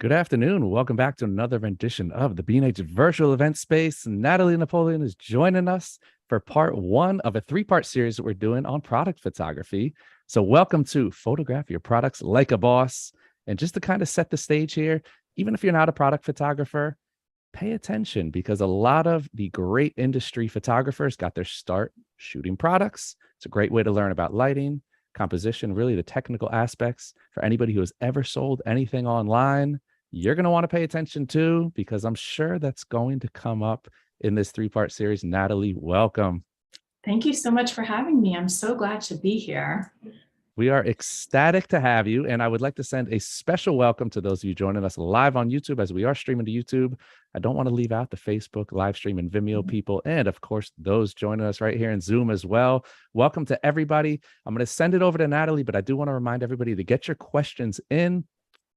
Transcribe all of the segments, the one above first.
Good afternoon. Welcome back to another rendition of the B&H virtual event space. Natalie Napoleon is joining us for part one of a three-part series that we're doing on product photography. So welcome to Photograph Your Products Like a Boss. And just to kind of set the stage here, even if you're not a product photographer, pay attention because a lot of the great industry photographers got their start shooting products. It's a great way to learn about lighting, composition, really the technical aspects. For anybody who has ever sold anything online, you're going to want to pay attention to, because I'm sure that's going to come up in this three-part series. Natalie, welcome. Thank you so much for having me. I'm so glad to be here. We are ecstatic to have you, and I would like to send a special welcome to those of you joining us live on YouTube, as we are streaming to YouTube. I don't want to leave out the Facebook live stream and Vimeo people, and of course, those joining us right here in Zoom as well. Welcome to everybody. I'm going to send it over to Natalie, but I do want to remind everybody to get your questions in.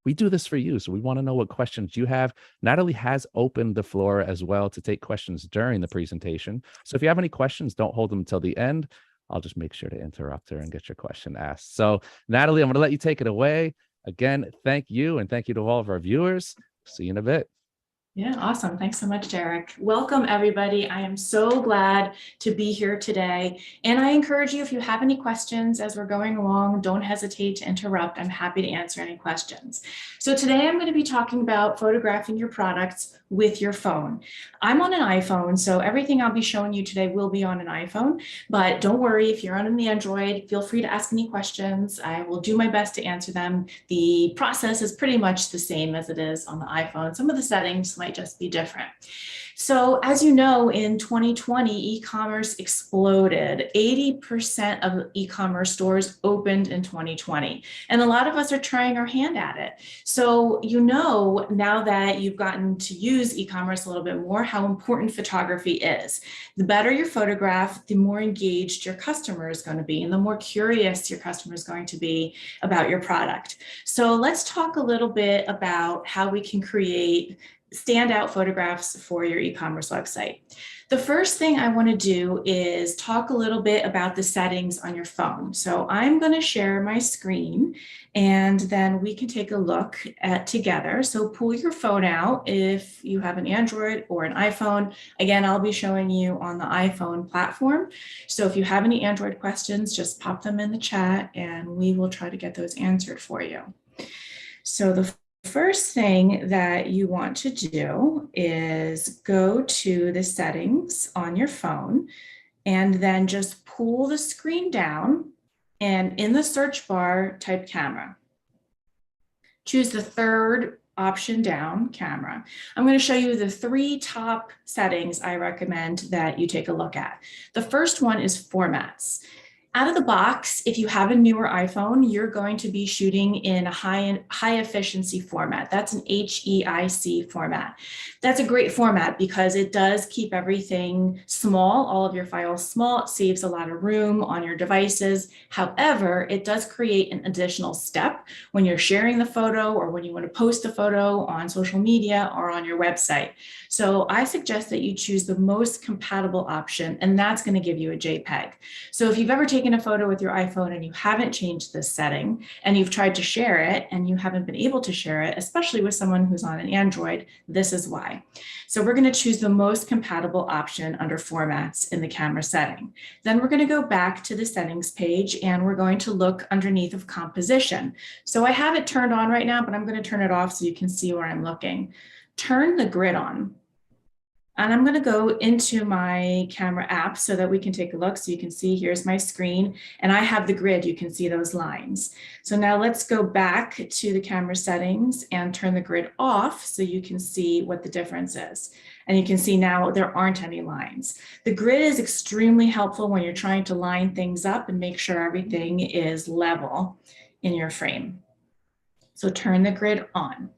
We do this for you, so we want to know what questions you have. Natalie has opened the floor as well to take questions during the presentation. So if you have any questions, don't hold them until the end. I'll just make sure to interrupt her and get your question asked. So Natalie, I'm going to let you take it away. Again, thank you, and thank you to all of our viewers. See you in a bit. Yeah, awesome. Thanks so much, Derek. Welcome, everybody. I am so glad to be here today. And I encourage you, if you have any questions as we're going along, don't hesitate to interrupt. I'm happy to answer any questions. So today I'm going to be talking about photographing your products with your phone. I'm on an iPhone, so everything I'll be showing you today will be on an iPhone. But don't worry, if you're on an Android, feel free to ask any questions. I will do my best to answer them. The process is pretty much the same as it is on the iPhone. Some of the settings might just be different. So as you know, in 2020, e-commerce exploded. 80% of e-commerce stores opened in 2020. And a lot of us are trying our hand at it. So you know, now that you've gotten to use e-commerce a little bit more, how important photography is. The better your photograph, the more engaged your customer is going to be, and the more curious your customer is going to be about your product. So let's talk a little bit about how we can create standout photographs for your e-commerce website. The first thing I want to do is talk a little bit about the settings on your phone. So I'm going to share my screen, and then we can take a look at together. So pull your phone out if you have an Android or an iPhone. Again, I'll be showing you on the iPhone platform. So if you have any Android questions, just pop them in the chat and we will try to get those answered for you. So the first thing that you want to do is go to the settings on your phone and then just pull the screen down, and in the search bar, type camera. Choose the third option down, camera. I'm going to show you the three top settings I recommend that you take a look at. The first one is formats. Out of the box, if you have a newer iPhone, you're going to be shooting in a high efficiency format. That's an HEIC format. That's a great format because it does keep everything small, all of your files small. It saves a lot of room on your devices. However, it does create an additional step when you're sharing the photo or when you want to post a photo on social media or on your website. So I suggest that you choose the most compatible option, and that's going to give you a JPEG. So if you've ever taken a photo with your iPhone and you haven't changed this setting and you've tried to share it and you haven't been able to share it, especially with someone who's on an Android, this is why. So we're going to choose the most compatible option under formats in the camera setting. Then we're going to go back to the settings page and we're going to look underneath of composition. So I have it turned on right now, but I'm going to turn it off so you can see where I'm looking. Turn the grid on. And I'm going to go into my camera app so that we can take a look. So you can see here's my screen and I have the grid. You can see those lines. So now let's go back to the camera settings and turn the grid off so you can see what the difference is. And you can see now there aren't any lines. The grid is extremely helpful when you're trying to line things up and make sure everything is level in your frame. So turn the grid on.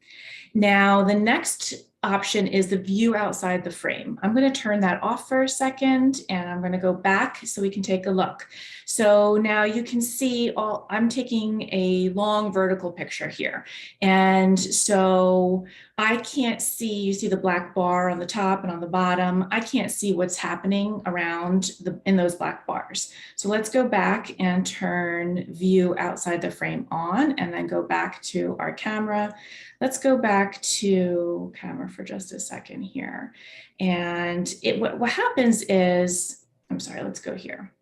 Now the next option is the view outside the frame. I'm going to turn that off for a second and I'm going to go back so we can take a look. So now you can see I'm taking a long vertical picture here. And so I can't see, you see the black bar on the top and on the bottom. I can't see what's happening around in those black bars. So let's go back and turn view outside the frame on, and then go back to our camera. Let's go back to camera for just a second here. And what happens is, I'm sorry, let's go here.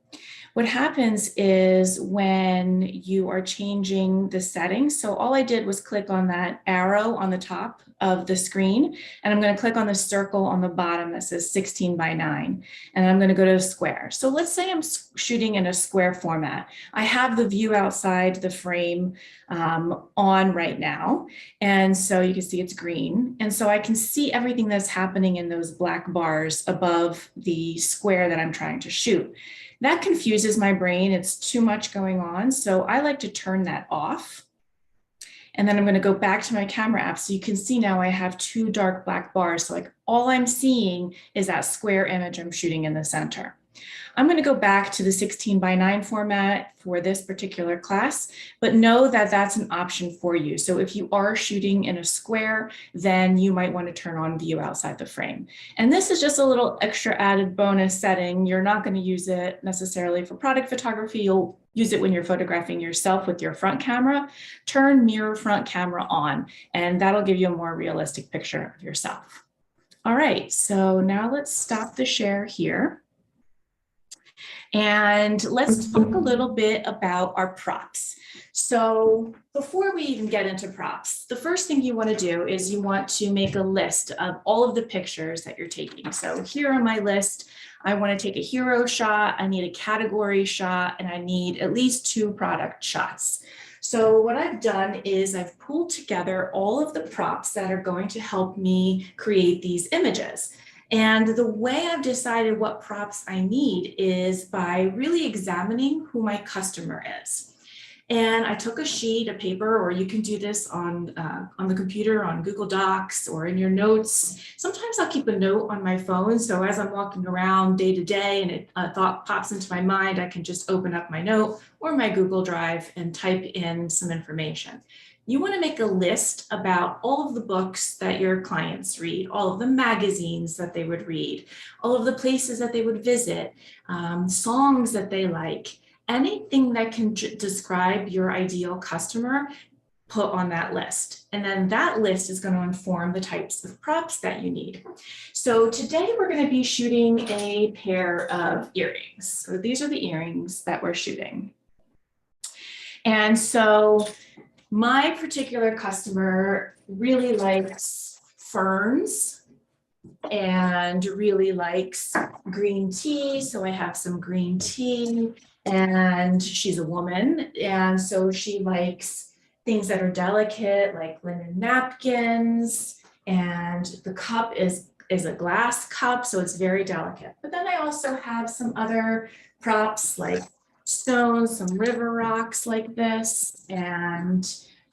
What happens is when you are changing the settings, so all I did was click on that arrow on the top of the screen, and I'm going to click on the circle on the bottom that says 16 by 9, and I'm going to go to square. So let's say I'm shooting in a square format. I have the view outside the frame on right now, and so you can see it's green, and so I can see everything that's happening in those black bars above the square that I'm trying to shoot. That confuses my brain. It's too much going on. So I like to turn that off. And then I'm going to go back to my camera app. So you can see now I have two dark black bars. So like all I'm seeing is that square image I'm shooting in the center. I'm going to go back to the 16 by 9 format for this particular class, but know that that's an option for you. So if you are shooting in a square, then you might want to turn on view outside the frame. And this is just a little extra added bonus setting. You're not going to use it necessarily for product photography. You'll use it when you're photographing yourself with your front camera. Turn mirror front camera on, and that'll give you a more realistic picture of yourself. All right, so now let's stop the share here. And let's talk a little bit about our props. So before we even get into props, the first thing you want to do is you want to make a list of all of the pictures that you're taking. So here on my list, I want to take a hero shot, I need a category shot, and I need at least 2 product shots. So what I've done is I've pulled together all of the props that are going to help me create these images. And the way I've decided what props I need is by really examining who my customer is. And I took a sheet of paper, or you can do this on the computer, on Google Docs, or in your notes. Sometimes I'll keep a note on my phone. So as I'm walking around day to day and a thought pops into my mind, I can just open up my note or my Google Drive and type in some information. You want to make a list about all of the books that your clients read, all of the magazines that they would read, all of the places that they would visit, songs that they like, anything that can describe your ideal customer, put on that list. And then that list is going to inform the types of props that you need. So today we're going to be shooting a pair of earrings. So these are the earrings that we're shooting. And so my particular customer really likes ferns and really likes green tea. So I have some green tea, and she's a woman. And so she likes things that are delicate, like linen napkins, and the cup is a glass cup, so it's very delicate. But then I also have some other props like stones, some river rocks like this, and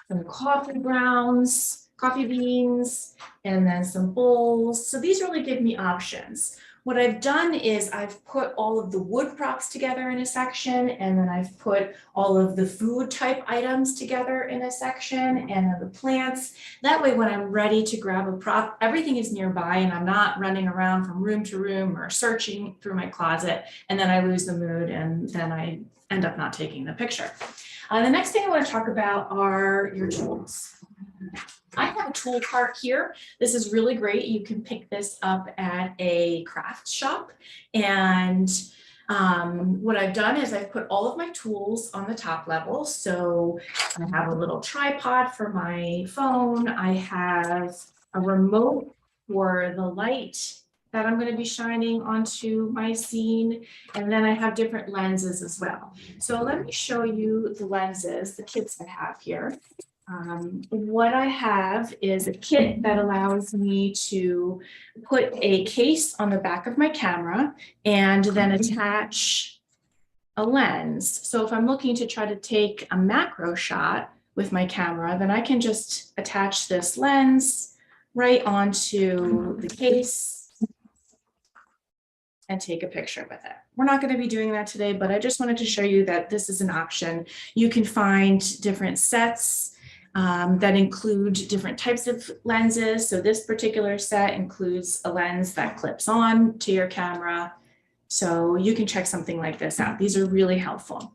some coffee grounds, coffee beans, and then some bowls. So these really give me options. What I've done is I've put all of the wood props together in a section, and then I've put all of the food type items together in a section, and the plants. That way, when I'm ready to grab a prop, everything is nearby and I'm not running around from room to room or searching through my closet, and then I lose the mood and then I end up not taking the picture. The next thing I want to talk about are your tools. I have a tool cart here. This is really great. You can pick this up at a craft shop. And what I've done is I've put all of my tools on the top level. So I have a little tripod for my phone. I have a remote for the light that I'm going to be shining onto my scene. And then I have different lenses as well. So let me show you the lenses, the kits I have here. What I have is a kit that allows me to put a case on the back of my camera and then attach a lens. So if I'm looking to try to take a macro shot with my camera, then I can just attach this lens right onto the case and take a picture with it. we're not going to be doing that today, but I just wanted to show you that this is an option. You can find different sets that include different types of lenses. So this particular set includes a lens that clips on to your camera. So you can check something like this out. These are really helpful.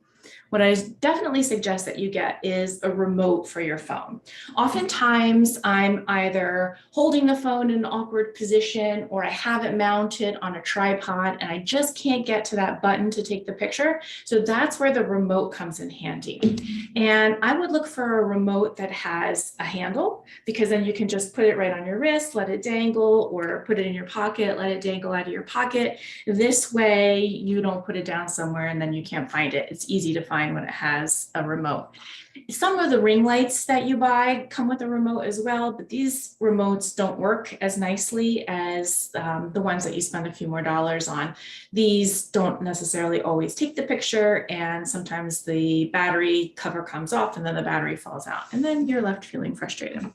What I definitely suggest that you get is a remote for your phone. Oftentimes, I'm either holding the phone in an awkward position or I have it mounted on a tripod and I just can't get to that button to take the picture. So that's where the remote comes in handy. And I would look for a remote that has a handle, because then you can just put it right on your wrist, let it dangle, or put it in your pocket, let it dangle out of your pocket. This way, you don't put it down somewhere and then you can't find it. It's easy to find when it has a remote. Some of the ring lights that you buy come with a remote as well, but these remotes don't work as nicely as the ones that you spend a few more dollars on. These don't necessarily always take the picture, and sometimes the battery cover comes off and then the battery falls out, and then you're left feeling frustrated.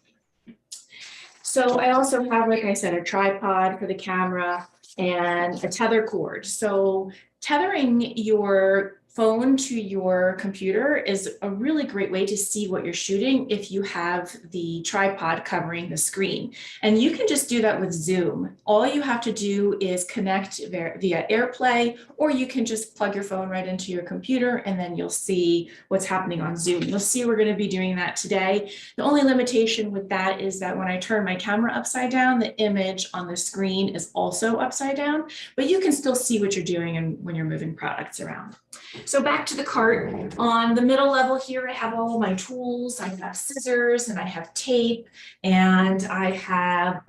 So I also have, like I said, a tripod for the camera and a tether cord. So tethering your phone to your computer is a really great way to see what you're shooting if you have the tripod covering the screen. And you can just do that with Zoom. All you have to do is connect via AirPlay, or you can just plug your phone right into your computer and then you'll see what's happening on Zoom. You'll see we're going to be doing that today. The only limitation with that is that when I turn my camera upside down, the image on the screen is also upside down, but you can still see what you're doing and when you're moving products around. So back to the cart. On the middle level here, I have all my tools. I have scissors and I have tape and I have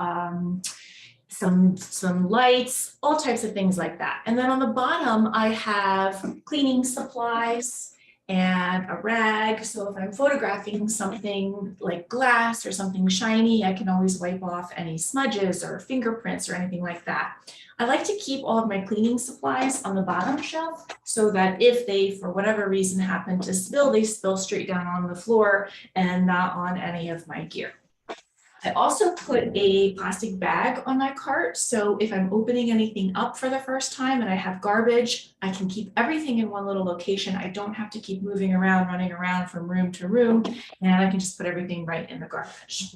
some lights, all types of things like that. And then on the bottom, I have cleaning supplies and a rag. So if I'm photographing something like glass or something shiny, I can always wipe off any smudges or fingerprints or anything like that. I like to keep all of my cleaning supplies on the bottom shelf so that if they, for whatever reason, happen to spill, they spill straight down on the floor and not on any of my gear. I also put a plastic bag on my cart, so if I'm opening anything up for the first time and I have garbage, I can keep everything in one little location. I don't have to keep moving around, running around from room to room, and I can just put everything right in the garbage.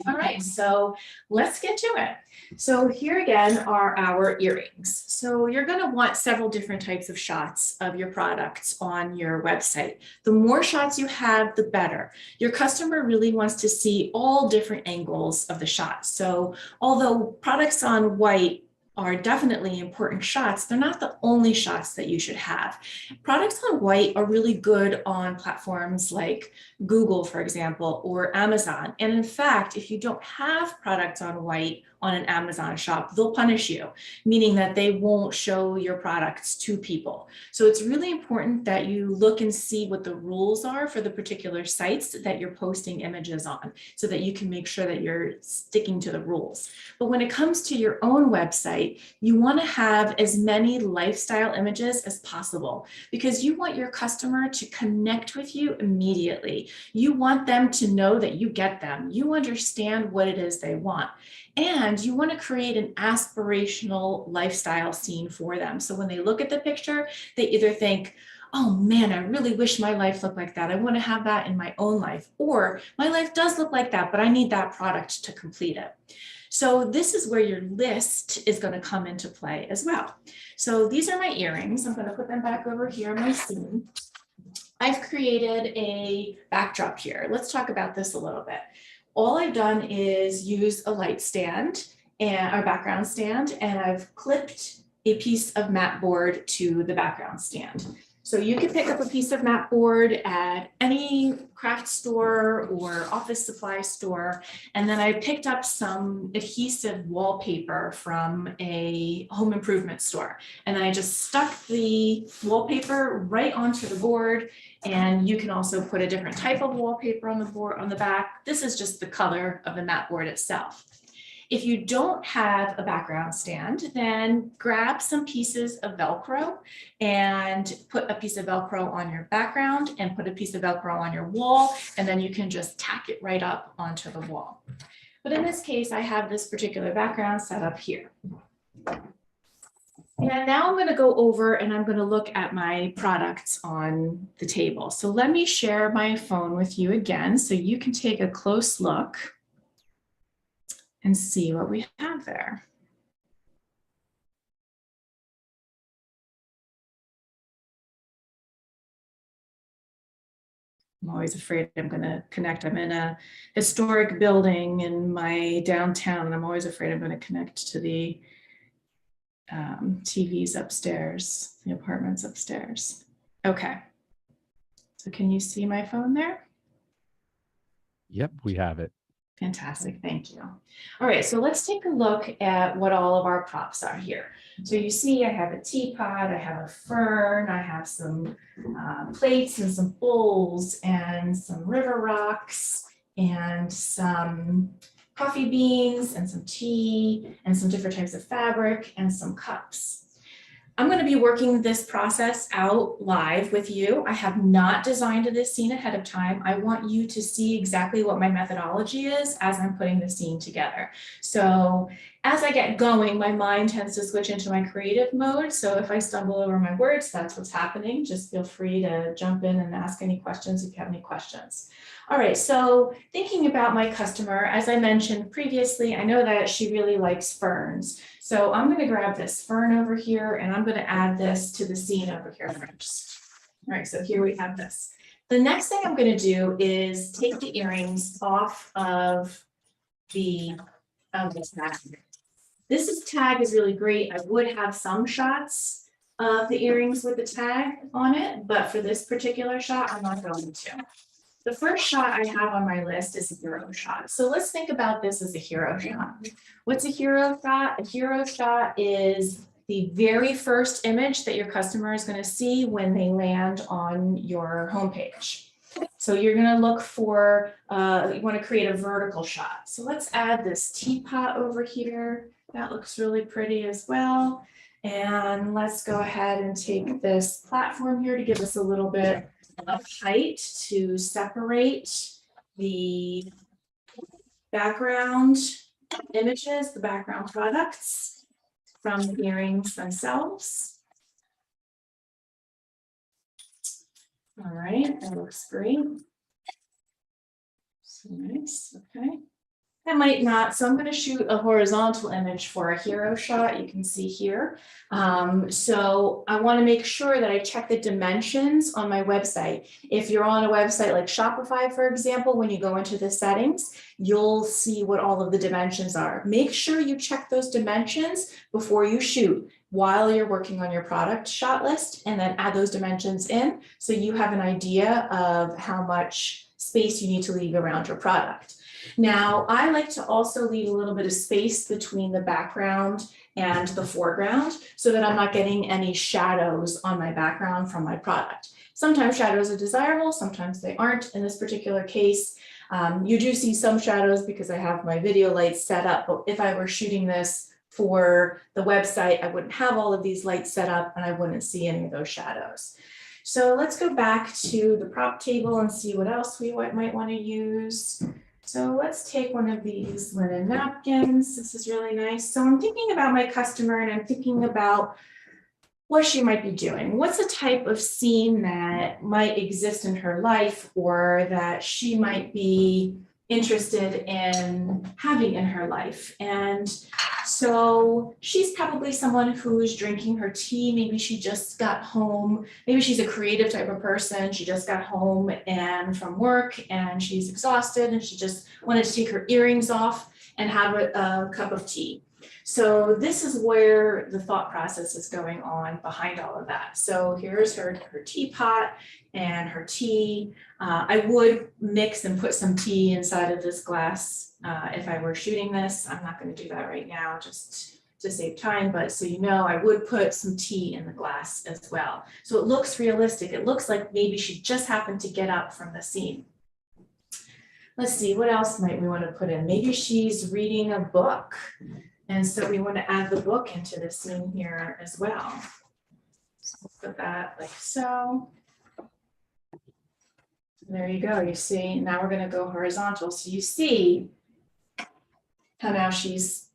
All right, so let's get to it. So here again are our earrings. So you're going to want several different types of shots of your products on your website. The more shots you have, the better. Your customer really wants to see all different angles of the shot. So although products on white are definitely important shots, they're not the only shots that you should have. Products on white are really good on platforms like Google, for example, or Amazon. And in fact, if you don't have products on white on an Amazon shop, they'll punish you, meaning that they won't show your products to people. So it's really important that you look and see what the rules are for the particular sites that you're posting images on, so that you can make sure that you're sticking to the rules. But when it comes to your own website, you want to have as many lifestyle images as possible, because you want your customer to connect with you immediately. You want them to know that you get them. You understand what it is they want. And you want to create an aspirational lifestyle scene for them. So when they look at the picture, they either think, oh man, I really wish my life looked like that. I want to have that in my own life. Or my life does look like that, but I need that product to complete it. So this is where your list is going to come into play as well. So these are my earrings. I'm going to put them back over here on my scene. I've created a backdrop here. Let's talk about this a little bit. All I've done is use a light stand and our background stand, and I've clipped a piece of mat board to the background stand. So you can pick up a piece of mat board at any craft store or office supply store. And then I picked up some adhesive wallpaper from a home improvement store. And then I just stuck the wallpaper right onto the board. And you can also put a different type of wallpaper on the board on the back. This is just the color of the mat board itself. If you don't have a background stand, then grab some pieces of Velcro and put a piece of Velcro on your background and put a piece of Velcro on your wall, and then you can just tack it right up onto the wall. But in this case, I have this particular background set up here. And now I'm going to go over and I'm going to look at my products on the table. So let me share my phone with you again so you can take a close look and see what we have there. I'm always afraid I'm going to connect. I'm in a historic building in my downtown, and I'm always afraid I'm going to connect to the TVs upstairs, the apartments upstairs. Okay. So can you see my phone there? Yep, we have it. Fantastic, thank you. All right, so let's take a look at what all of our props are here. So you see I have a teapot, I have a fern, I have some plates and some bowls and some river rocks and some coffee beans and some tea and some different types of fabric and some cups. I'm going to be working this process out live with you. I have not designed this scene ahead of time. I want you to see exactly what my methodology is as I'm putting the scene together. So as I get going, my mind tends to switch into my creative mode. So if I stumble over my words, that's what's happening. Just feel free to jump in and ask any questions if you have any questions. All right, so thinking about my customer, as I mentioned previously, I know that she really likes ferns. So I'm going to grab this fern over here and I'm going to add this to the scene over here first. All right, so here we have this. The next thing I'm going to do is take the earrings off of the tag. This tag is really great. I would have some shots of the earrings with the tag on it, but for this particular shot, I'm not going to. The first shot I have on my list is a hero shot. So let's think about this as a hero shot. What's a hero shot? A hero shot is the very first image that your customer is going to see when they land on your homepage. So you're going to look for, you want to create a vertical shot. So let's add this teapot over here. That looks really pretty as well. And let's go ahead and take this platform here to give us a little bit of height to separate the background images, the background products from the earrings themselves. All right, that looks great. So nice, okay. That might not, so I'm going to shoot a horizontal image for a hero shot. You can see here. So I want to make sure that I check the dimensions on my website. If you're on a website like Shopify, for example, when you go into the settings, you'll see what all of the dimensions are. Make sure you check those dimensions before you shoot while you're working on your product shot list, and then add those dimensions in so you have an idea of how much space you need to leave around your product. Now, I like to also leave a little bit of space between the background and the foreground so that I'm not getting any shadows on my background from my product. Sometimes shadows are desirable, sometimes they aren't. In this particular case, you do see some shadows because I have my video lights set up, but if I were shooting this for the website, I wouldn't have all of these lights set up and I wouldn't see any of those shadows. So let's go back to the prop table and see what else we might want to use. So let's take one of these linen napkins. This is really nice. So I'm thinking about my customer and I'm thinking about what she might be doing. What's a type of scene that might exist in her life or that she might be interested in having in her life? And so she's probably someone who's drinking her tea. Maybe she just got home. Maybe she's a creative type of person. She just got home and from work and she's exhausted and she just wanted to take her earrings off and have a cup of tea. So this is where the thought process is going on behind all of that. So here's her teapot and her tea. I would mix and put some tea inside of this glass if I were shooting this. I'm not going to do that right now just to save time, but so you know, I would put some tea in the glass as well. So it looks realistic. It looks like maybe she just happened to get up from the scene. Let's see, what else might we want to put in? Maybe she's reading a book. And so we want to add the book into the scene here as well. So we'll put that like so. There you go. You see, now we're going to go horizontal. So you see how now she's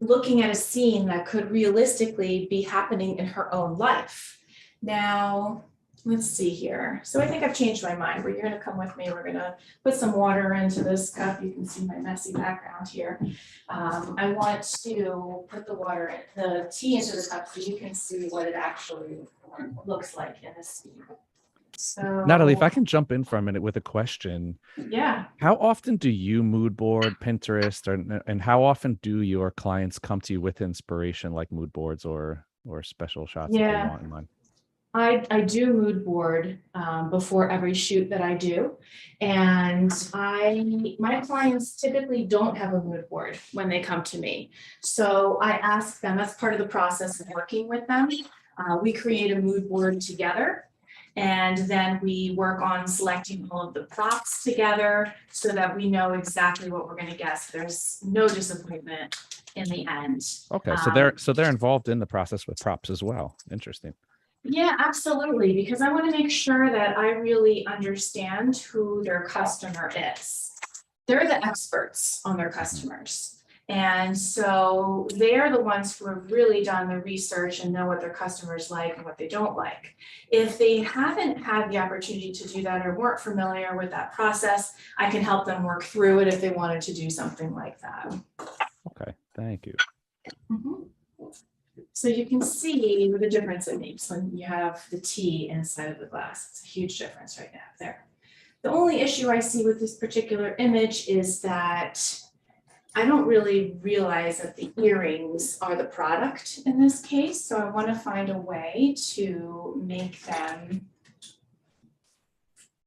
looking at a scene that could realistically be happening in her own life. Now, let's see here. So I think I've changed my mind, but you're going to come with me. We're going to put some water into this cup. You can see my messy background here. I want to put the tea into the cup so you can see what it actually looks like in this scene. So, Natalie, if I can jump in for a minute with a question. yeah. How often do you mood board, Pinterest, and how often do your clients come to you with inspiration like mood boards or special shots that they want in mind? I do mood board before every shoot that I do. And my clients typically don't have a mood board when they come to me. So I ask them, that's part of the process of working with them. We create a mood board together. And then we work on selecting all of the props together so that we know exactly what we're going to guess. There's no disappointment in the end. Okay, so they're involved in the process with props as well. Interesting. Yeah, absolutely. Because I want to make sure that I really understand who their customer is. They're the experts on their customers. And so they're the ones who have really done the research and know what their customers like and what they don't like. If they haven't had the opportunity to do that or weren't familiar with that process, I can help them work through it if they wanted to do something like that. Okay, thank you. So you can see the difference it makes when you have the tea inside of the glass. It's a huge difference right now there. The only issue I see with this particular image is that I don't really realize that the earrings are the product in this case. So I want to find a way to make them,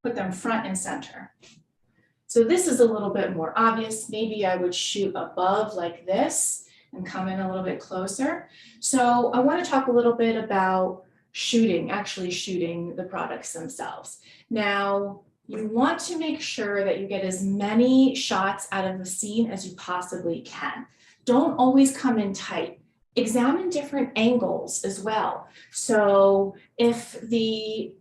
put them front and center. So this is a little bit more obvious. Maybe I would shoot above like this and come in a little bit closer. So I want to talk a little bit about actually shooting the products themselves. Now, you want to make sure that you get as many shots out of the scene as you possibly can. Don't always come in tight. Examine different angles as well. So if the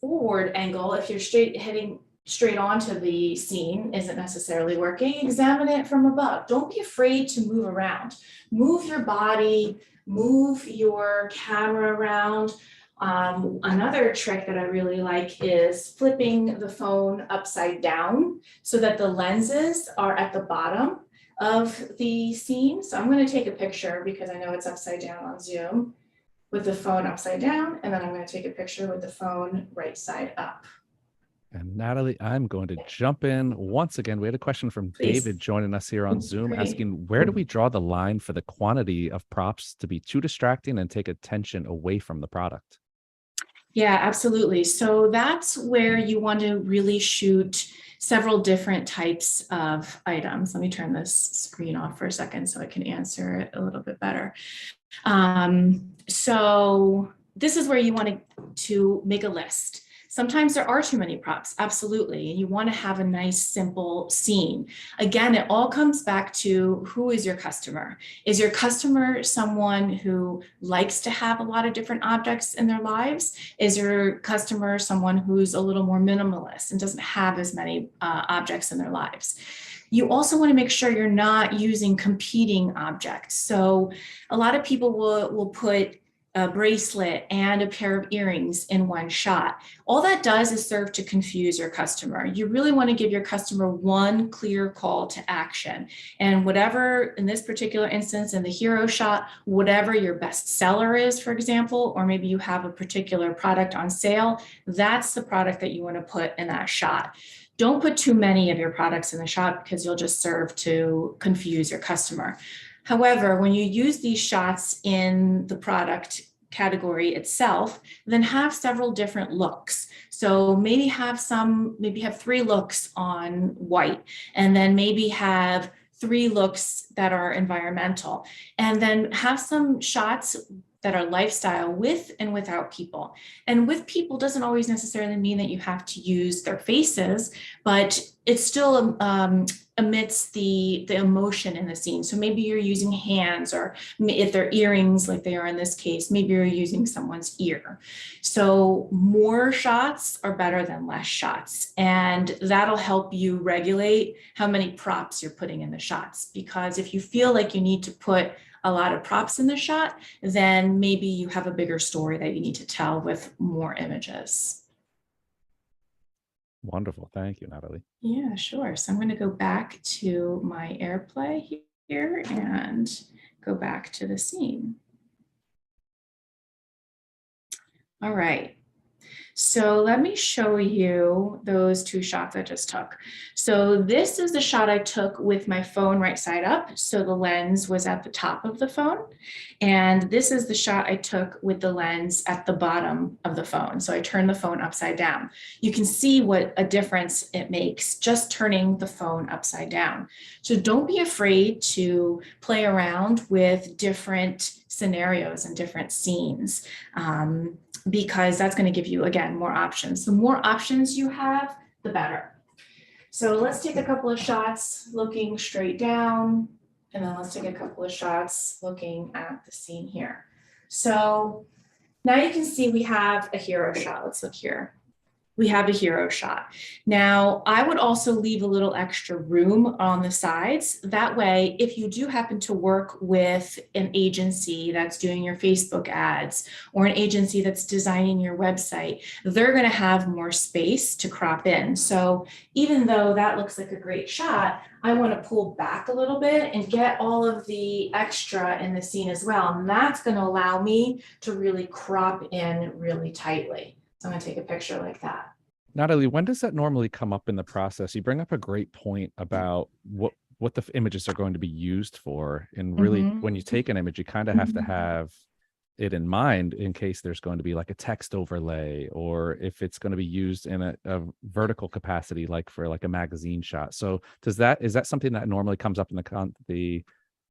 forward angle, if you're heading straight onto the scene isn't necessarily working, examine it from above. Don't be afraid to move around. Move your body, move your camera around. Another trick that I really like is flipping the phone upside down so that the lenses are at the bottom of the scene. So I'm going to take a picture because I know it's upside down on Zoom with the phone upside down, and then I'm going to take a picture with the phone right side up. And Natalie, I'm going to jump in once again. We had a question from David joining us here on Zoom asking, where do we draw the line for the quantity of props to be too distracting and take attention away from the product? Yeah, absolutely. So that's where you want to really shoot several different types of items. Let me turn this screen off for a second so I can answer it a little bit better. So this is where you want to make a list. Sometimes there are too many props, absolutely, and you want to have a nice, simple scene. Again, it all comes back to who is your customer? Is your customer someone who likes to have a lot of different objects in their lives? Is your customer someone who's a little more minimalist and doesn't have as many objects in their lives? You also want to make sure you're not using competing objects. So a lot of people will put a bracelet and a pair of earrings in one shot. All that does is serve to confuse your customer. You really want to give your customer one clear call to action. And whatever, in this particular instance, in the hero shot, whatever your best seller is, for example, or maybe you have a particular product on sale, that's the product that you want to put in that shot. Don't put too many of your products in the shot because you'll just serve to confuse your customer. However, when you use these shots in the product category itself, then have several different looks. So maybe have 3 looks on white, and then maybe have 3 looks that are environmental, and then have some shots that are lifestyle with and without people. And with people doesn't always necessarily mean that you have to use their faces, but it still emits the emotion in the scene. So maybe you're using hands, or if they're earrings like they are in this case, maybe you're using someone's ear. So more shots are better than less shots. And that'll help you regulate how many props you're putting in the shots. Because if you feel like you need to put a lot of props in the shot, then maybe you have a bigger story that you need to tell with more images. Wonderful. Thank you, Natalie. Yeah, sure. So I'm going to go back to my AirPlay here and go back to the scene. All right. So let me show you those two shots I just took. So this is the shot I took with my phone right side up. So the lens was at the top of the phone. And this is the shot I took with the lens at the bottom of the phone. So I turned the phone upside down. You can see what a difference it makes just turning the phone upside down. So don't be afraid to play around with different scenarios and different scenes. Because that's going to give you, again, more options. The more options you have, the better. So let's take a couple of shots looking straight down, and then let's take a couple of shots looking at the scene here. So now you can see we have a hero shot. Let's look here. We have a hero shot. Now, I would also leave a little extra room on the sides. That way, if you do happen to work with an agency that's doing your Facebook ads, or an agency that's designing your website, they're going to have more space to crop in. So even though that looks like a great shot, I want to pull back a little bit and get all of the extra in the scene as well. And that's going to allow me to really crop in really tightly. So I'm going to take a picture like that. Natalie, when does that normally come up in the process? You bring up a great point about what the images are going to be used for. And really, when you take an image, you kind of have to have it in mind in case there's going to be like a text overlay, or if it's going to be used in a vertical capacity, like for like a magazine shot. So is that something that normally comes up in the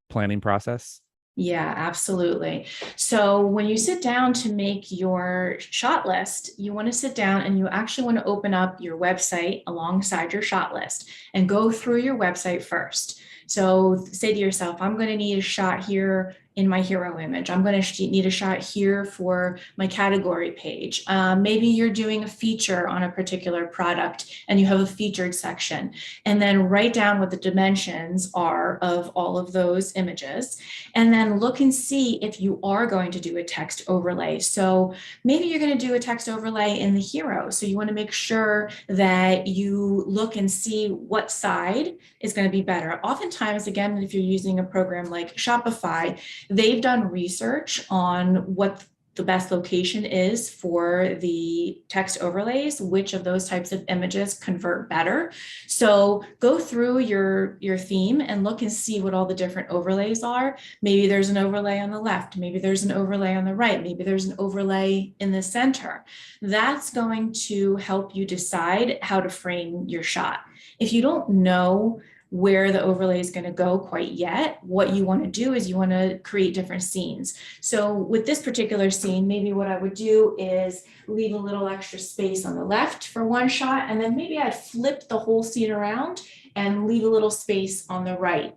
planning process? Yeah, absolutely. So when you sit down to make your shot list, you want to sit down and you actually want to open up your website alongside your shot list and go through your website first. So say to yourself, I'm going to need a shot here in my hero image. I'm going to need a shot here for my category page. Maybe you're doing a feature on a particular product and you have a featured section, and then write down what the dimensions are of all of those images, and then look and see if you are going to do a text overlay. So maybe you're going to do a text overlay in the hero. So you want to make sure that you look and see what side is going to be better. Oftentimes, again, if you're using a program like Shopify, they've done research on what the best location is for the text overlays, which of those types of images convert better. So go through your theme and look and see what all the different overlays are. Maybe there's an overlay on the left, maybe there's an overlay on the right, maybe there's an overlay in the center. That's going to help you decide how to frame your shot. If you don't know where the overlay is going to go quite yet, what you want to do is you want to create different scenes. So with this particular scene, maybe what I would do is leave a little extra space on the left for one shot, and then maybe I'd flip the whole scene around and leave a little space on the right.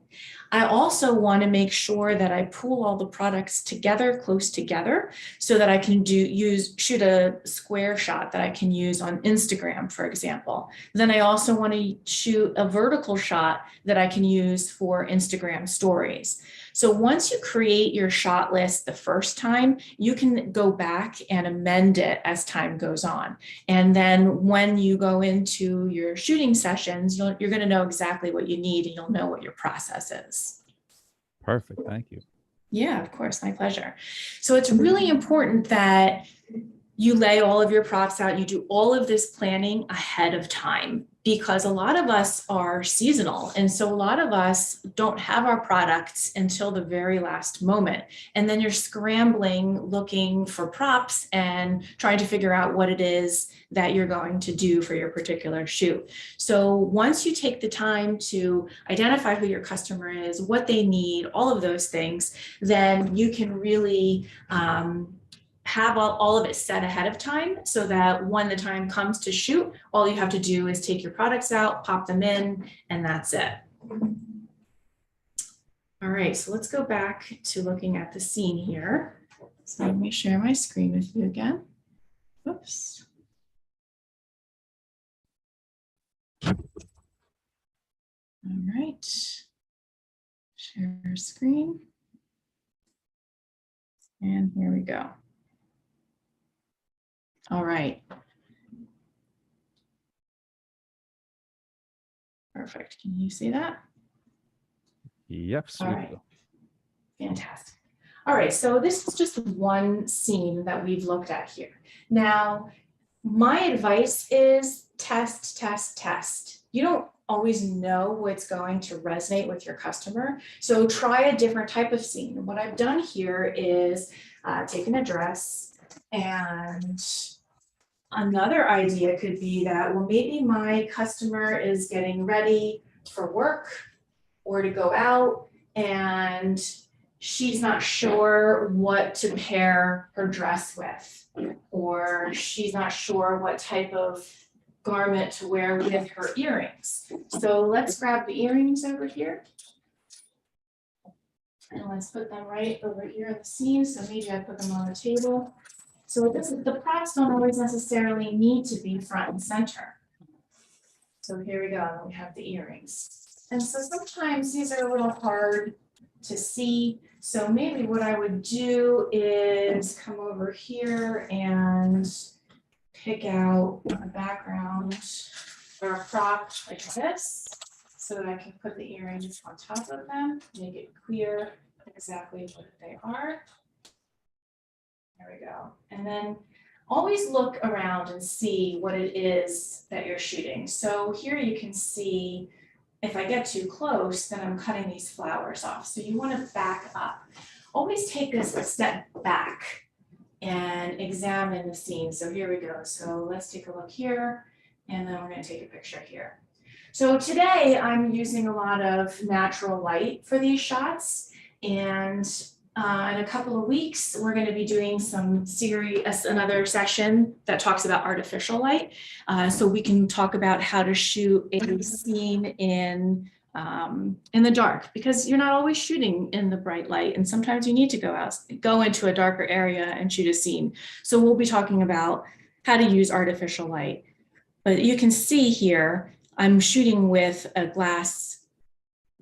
I also want to make sure that I pull all the products together, close together, so that I can shoot a square shot that I can use on Instagram, for example. Then I also want to shoot a vertical shot that I can use for Instagram stories. So once you create your shot list the first time, you can go back and amend it as time goes on. And then when you go into your shooting sessions, you're going to know exactly what you need and you'll know what your process is. Perfect. Thank you. Yeah, of course. My pleasure. So it's really important that you lay all of your props out, you do all of this planning ahead of time, because a lot of us are seasonal. And so a lot of us don't have our products until the very last moment. And then you're scrambling, looking for props and trying to figure out what it is that you're going to do for your particular shoot. So once you take the time to identify who your customer is, what they need, all of those things, then you can really have all of it set ahead of time, so that when the time comes to shoot, all you have to do is take your products out, pop them in, and that's it. All right, so let's go back to looking at the scene here. So let me share my screen with you again. Oops. All right, share screen. And here we go. All right. Perfect. Can you see that? Yep. All right. Fantastic. All right. So this is just one scene that we've looked at here. Now, my advice is test, test, test. You don't always know what's going to resonate with your customer. So try a different type of scene. What I've done here is taken a dress, and another idea could be that, well, maybe my customer is getting ready for work or to go out, and she's not sure what to pair her dress with, or she's not sure what type of garment to wear with her earrings. So let's grab the earrings over here. And let's put them right over here in the scene. So maybe I put them on the table. So the props don't always necessarily need to be front and center. So here we go, and we have the earrings. And so sometimes these are a little hard to see. So maybe what I would do is come over here and pick out a background or a prop like this, so that I can put the earrings on top of them, make it clear exactly what they are. There we go. And then always look around and see what it is that you're shooting. So here you can see, if I get too close, then I'm cutting these flowers off. So you want to back up. Always take this a step back and examine the scene. So here we go. So let's take a look here, and then we're going to take a picture here. So today I'm using a lot of natural light for these shots, and in a couple of weeks, we're going to be doing another session that talks about artificial light. So we can talk about how to shoot a scene in the dark, because you're not always shooting in the bright light, and sometimes you need to go into a darker area and shoot a scene. So we'll be talking about how to use artificial light. But you can see here, I'm shooting with a glass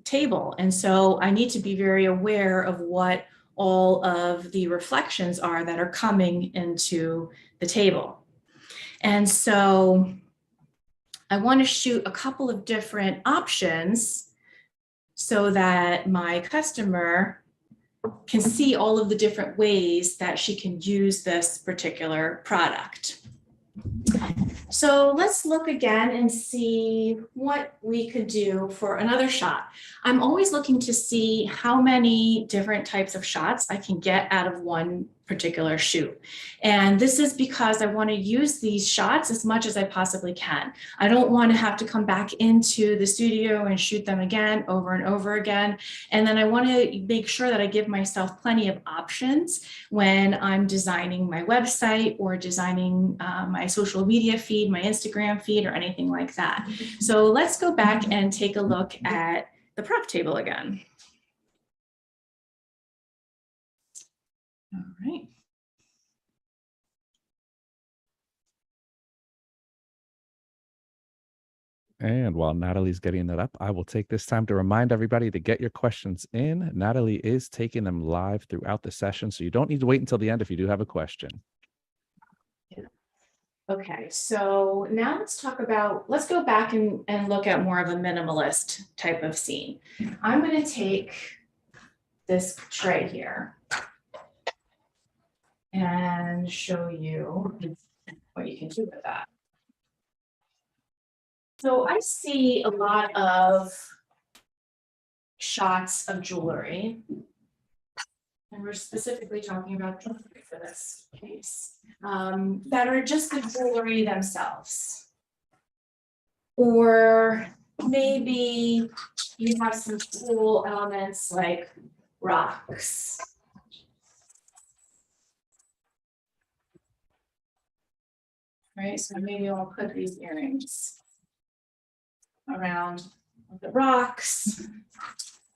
table, and so I need to be very aware of what all of the reflections are that are coming into the table. And so I want to shoot a couple of different options so that my customer can see all of the different ways that she can use this particular product. So let's look again and see what we could do for another shot. I'm always looking to see how many different types of shots I can get out of one particular shoot. And this is because I want to use these shots as much as I possibly can. I don't want to have to come back into the studio and shoot them again over and over again. And then I want to make sure that I give myself plenty of options when I'm designing my website or designing my social media feed, my Instagram feed, or anything like that. So let's go back and take a look at the prop table again. All right. And while Natalie's getting that up, I will take this time to remind everybody to get your questions in. Natalie is taking them live throughout the session, so you don't need to wait until the end if you do have a question. Okay, so now let's go back and look at more of a minimalist type of scene. I'm going to take this tray here. and show you what you can do with that. So I see a lot of shots of jewelry, and we're specifically talking about jewelry for this case, that are just the jewelry themselves. Or maybe you have some cool elements like rocks. Right, so maybe I'll put these earrings around the rocks.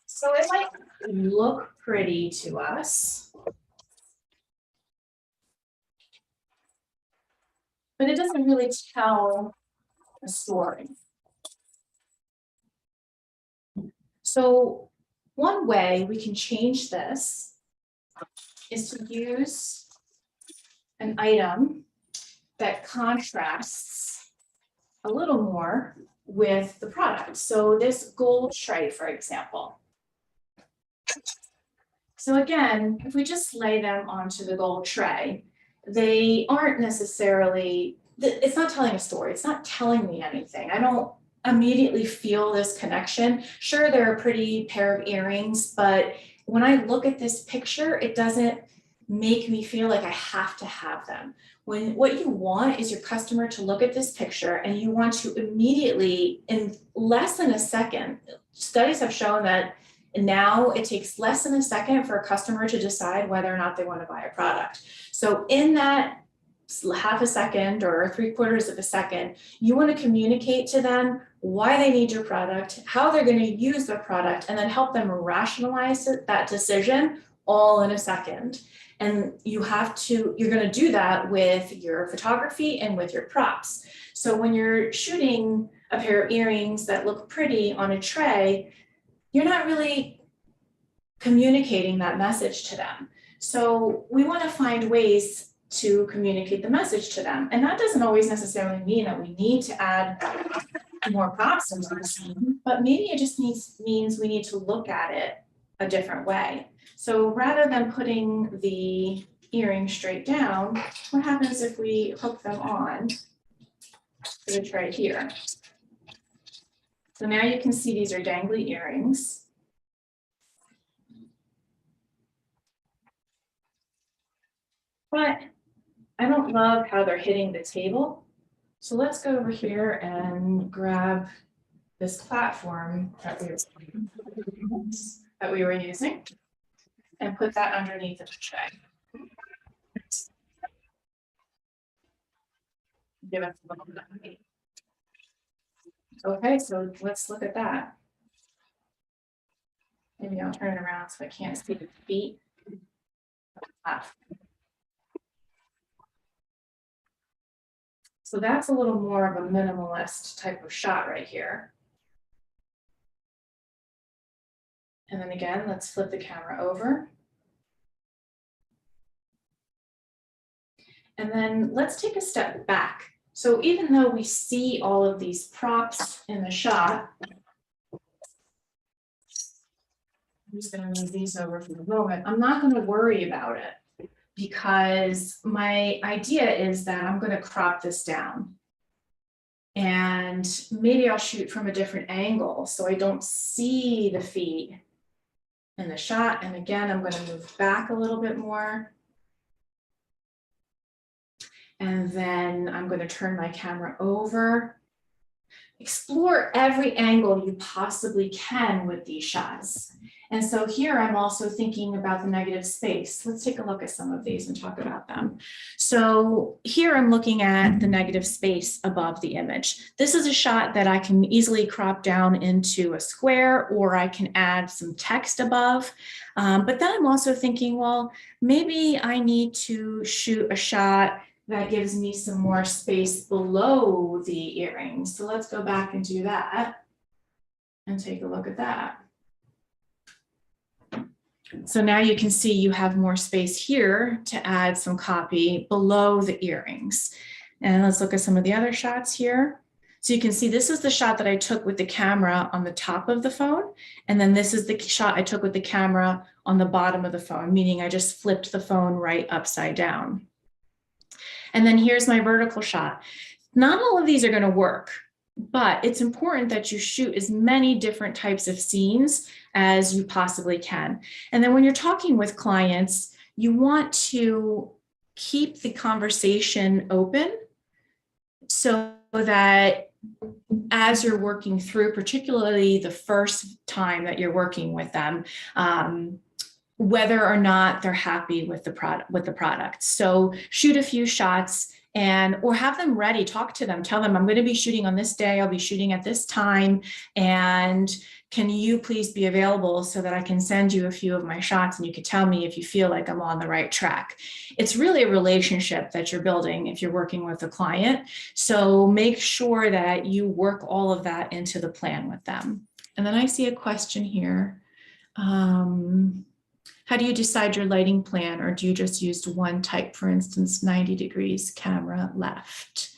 So it might look pretty to us, but it doesn't really tell a story. So one way we can change this is to use an item that contrasts a little more with the product. So this gold tray, for example. So again, if we just lay them onto the gold tray, they aren't necessarily, it's not telling a story. It's not telling me anything. I don't immediately feel this connection. Sure, they're a pretty pair of earrings, but when I look at this picture, it doesn't make me feel like I have to have them. When what you want is your customer to look at this picture and you want to immediately, in less than a second, studies have shown that now it takes less than a second for a customer to decide whether or not they want to buy a product. So in that half a second or 3/4 of a second, you want to communicate to them why they need your product, how they're going to use the product, and then help them rationalize that decision all in a second. And you're going to do that with your photography and with your props. So when you're shooting a pair of earrings that look pretty on a tray, you're not really communicating that message to them. So we want to find ways to communicate the message to them. And that doesn't always necessarily mean that we need to add more props into the scene, but maybe it just means we need to look at it a different way. So rather than putting the earring straight down, what happens if we hook them on to the tray here? So now you can see these are dangly earrings. But I don't love how they're hitting the table. So let's go over here and grab this platform that we were using and put that underneath the tray. Give it a little bit of height. Okay, so let's look at that. Maybe I'll turn it around so I can't see the feet. So that's a little more of a minimalist type of shot right here. And then again, let's flip the camera over. And then let's take a step back. So even though we see all of these props in the shot, I'm just going to move these over for the moment. I'm not going to worry about it because my idea is that I'm going to crop this down. And maybe I'll shoot from a different angle so I don't see the feet in the shot. And again, I'm going to move back a little bit more. And then I'm going to turn my camera over. Explore every angle you possibly can with these shots. And so here I'm also thinking about the negative space. Let's take a look at some of these and talk about them. So here I'm looking at the negative space above the image. This is a shot that I can easily crop down into a square, or I can add some text above. But then I'm also thinking, well, maybe I need to shoot a shot that gives me some more space below the earrings. So let's go back and do that and take a look at that. So now you can see you have more space here to add some copy below the earrings. And let's look at some of the other shots here. So you can see this is the shot that I took with the camera on the top of the phone. And then this is the shot I took with the camera on the bottom of the phone, meaning I just flipped the phone right upside down. And then here's my vertical shot. Not all of these are going to work, but it's important that you shoot as many different types of scenes as you possibly can. And then when you're talking with clients, you want to keep the conversation open so that as you're working through, particularly the first time that you're working with them, whether or not they're happy with the product. So shoot a few shots or have them ready, talk to them, tell them I'm going to be shooting on this day, I'll be shooting at this time, and can you please be available so that I can send you a few of my shots and you can tell me if you feel like I'm on the right track. It's really a relationship that you're building if you're working with a client. So make sure that you work all of that into the plan with them. And then I see a question here. How do you decide your lighting plan, or do you just use one type, for instance, 90 degrees camera left?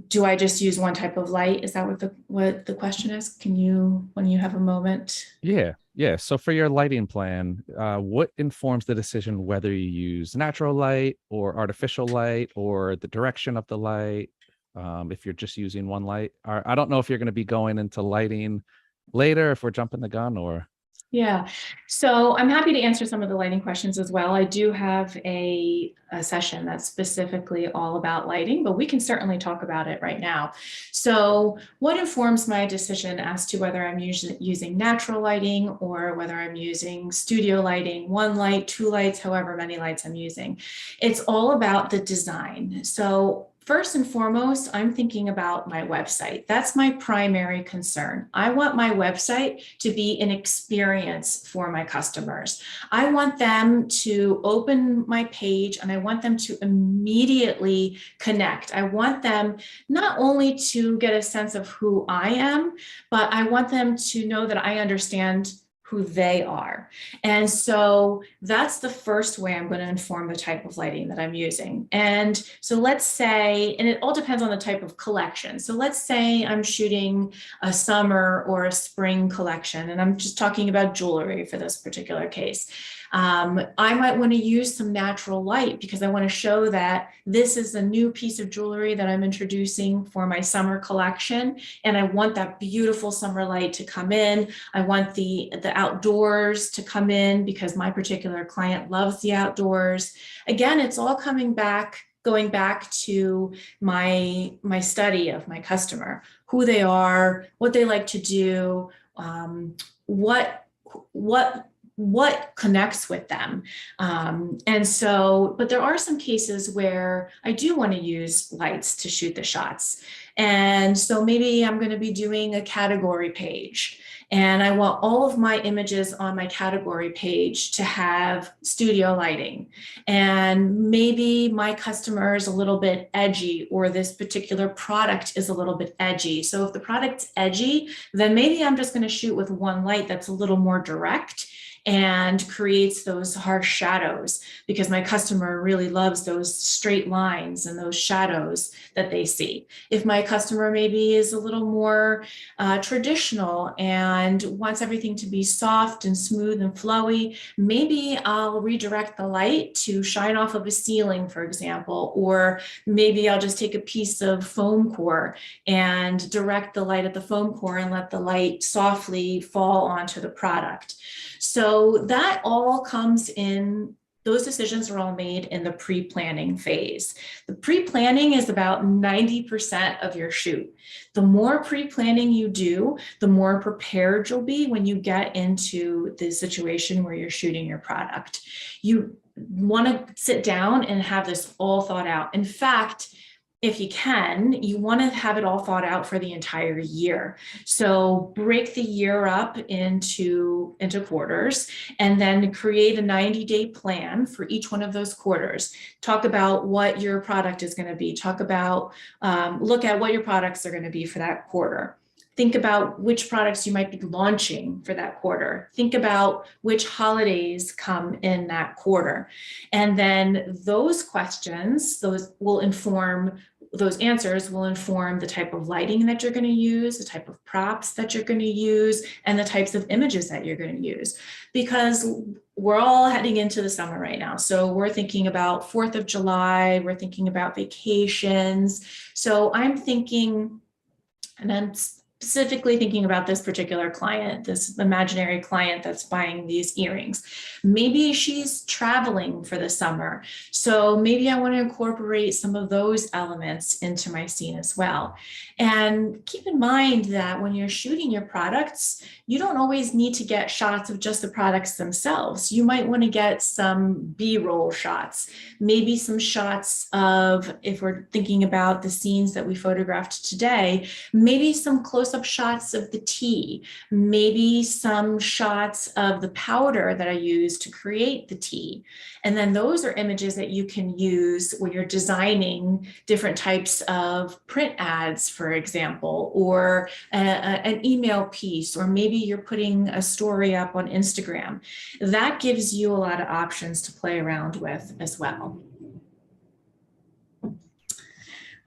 Do I just use one type of light? Is that what the question is? Can you, when you have a moment? Yeah. So for your lighting plan, what informs the decision whether you use natural light or artificial light or the direction of the light? If you're just using one light, I don't know if you're going to be going into lighting later, if we're jumping the gun or. Yeah, so I'm happy to answer some of the lighting questions as well. I do have a session that's specifically all about lighting, but we can certainly talk about it right now. So what informs my decision as to whether I'm using natural lighting or whether I'm using studio lighting, one light, two lights, however many lights I'm using? It's all about the design. So first and foremost, I'm thinking about my website. That's my primary concern. I want my website to be an experience for my customers. I want them to open my page and I want them to immediately connect. I want them not only to get a sense of who I am, but I want them to know that I understand who they are. And so that's the first way I'm going to inform the type of lighting that I'm using. And so let's say, and it all depends on the type of collection. So let's say I'm shooting a summer or a spring collection, and I'm just talking about jewelry for this particular case. I might want to use some natural light because I want to show that this is a new piece of jewelry that I'm introducing for my summer collection. And I want that beautiful summer light to come in. I want the outdoors to come in because my particular client loves the outdoors. Again, it's all going back to my study of my customer, who they are, what they like to do, what connects with them. And so, but there are some cases where I do want to use lights to shoot the shots. And so maybe I'm going to be doing a category page, and I want all of my images on my category page to have studio lighting. And maybe my customer is a little bit edgy, or this particular product is a little bit edgy. So if the product's edgy, then maybe I'm just going to shoot with one light that's a little more direct and creates those harsh shadows, because my customer really loves those straight lines and those shadows that they see. If my customer maybe is a little more traditional and wants everything to be soft and smooth and flowy, maybe I'll redirect the light to shine off of a ceiling, for example, or maybe I'll just take a piece of foam core and direct the light at the foam core and let the light softly fall onto the product. So that all comes in, those decisions are all made in the pre-planning phase. The pre-planning is about 90% of your shoot. The more pre-planning you do, the more prepared you'll be when you get into the situation where you're shooting your product. You want to sit down and have this all thought out. In fact, if you can, you want to have it all thought out for the entire year. So break the year up into quarters, and then create a 90-day plan for each one of those quarters. Talk about what your product is going to be. Talk about, look at what your products are going to be for that quarter. Think about which products you might be launching for that quarter. Think about which holidays come in that quarter. And then those questions, those will inform those answers will inform the type of lighting that you're going to use, the type of props that you're going to use, and the types of images that you're going to use. Because we're all heading into the summer right now. So we're thinking about 4th of July, we're thinking about vacations. So I'm thinking, and I'm specifically thinking about this particular client, this imaginary client that's buying these earrings. Maybe she's traveling for the summer. So maybe I want to incorporate some of those elements into my scene as well. And keep in mind that when you're shooting your products, you don't always need to get shots of just the products themselves. You might want to get some B-roll shots, maybe some shots of, if we're thinking about the scenes that we photographed today, maybe some close-up shots of the tea, maybe some shots of the powder that I used to create the tea. And then those are images that you can use when you're designing different types of print ads, for example, or an email piece, or maybe you're putting a story up on Instagram. That gives you a lot of options to play around with as well.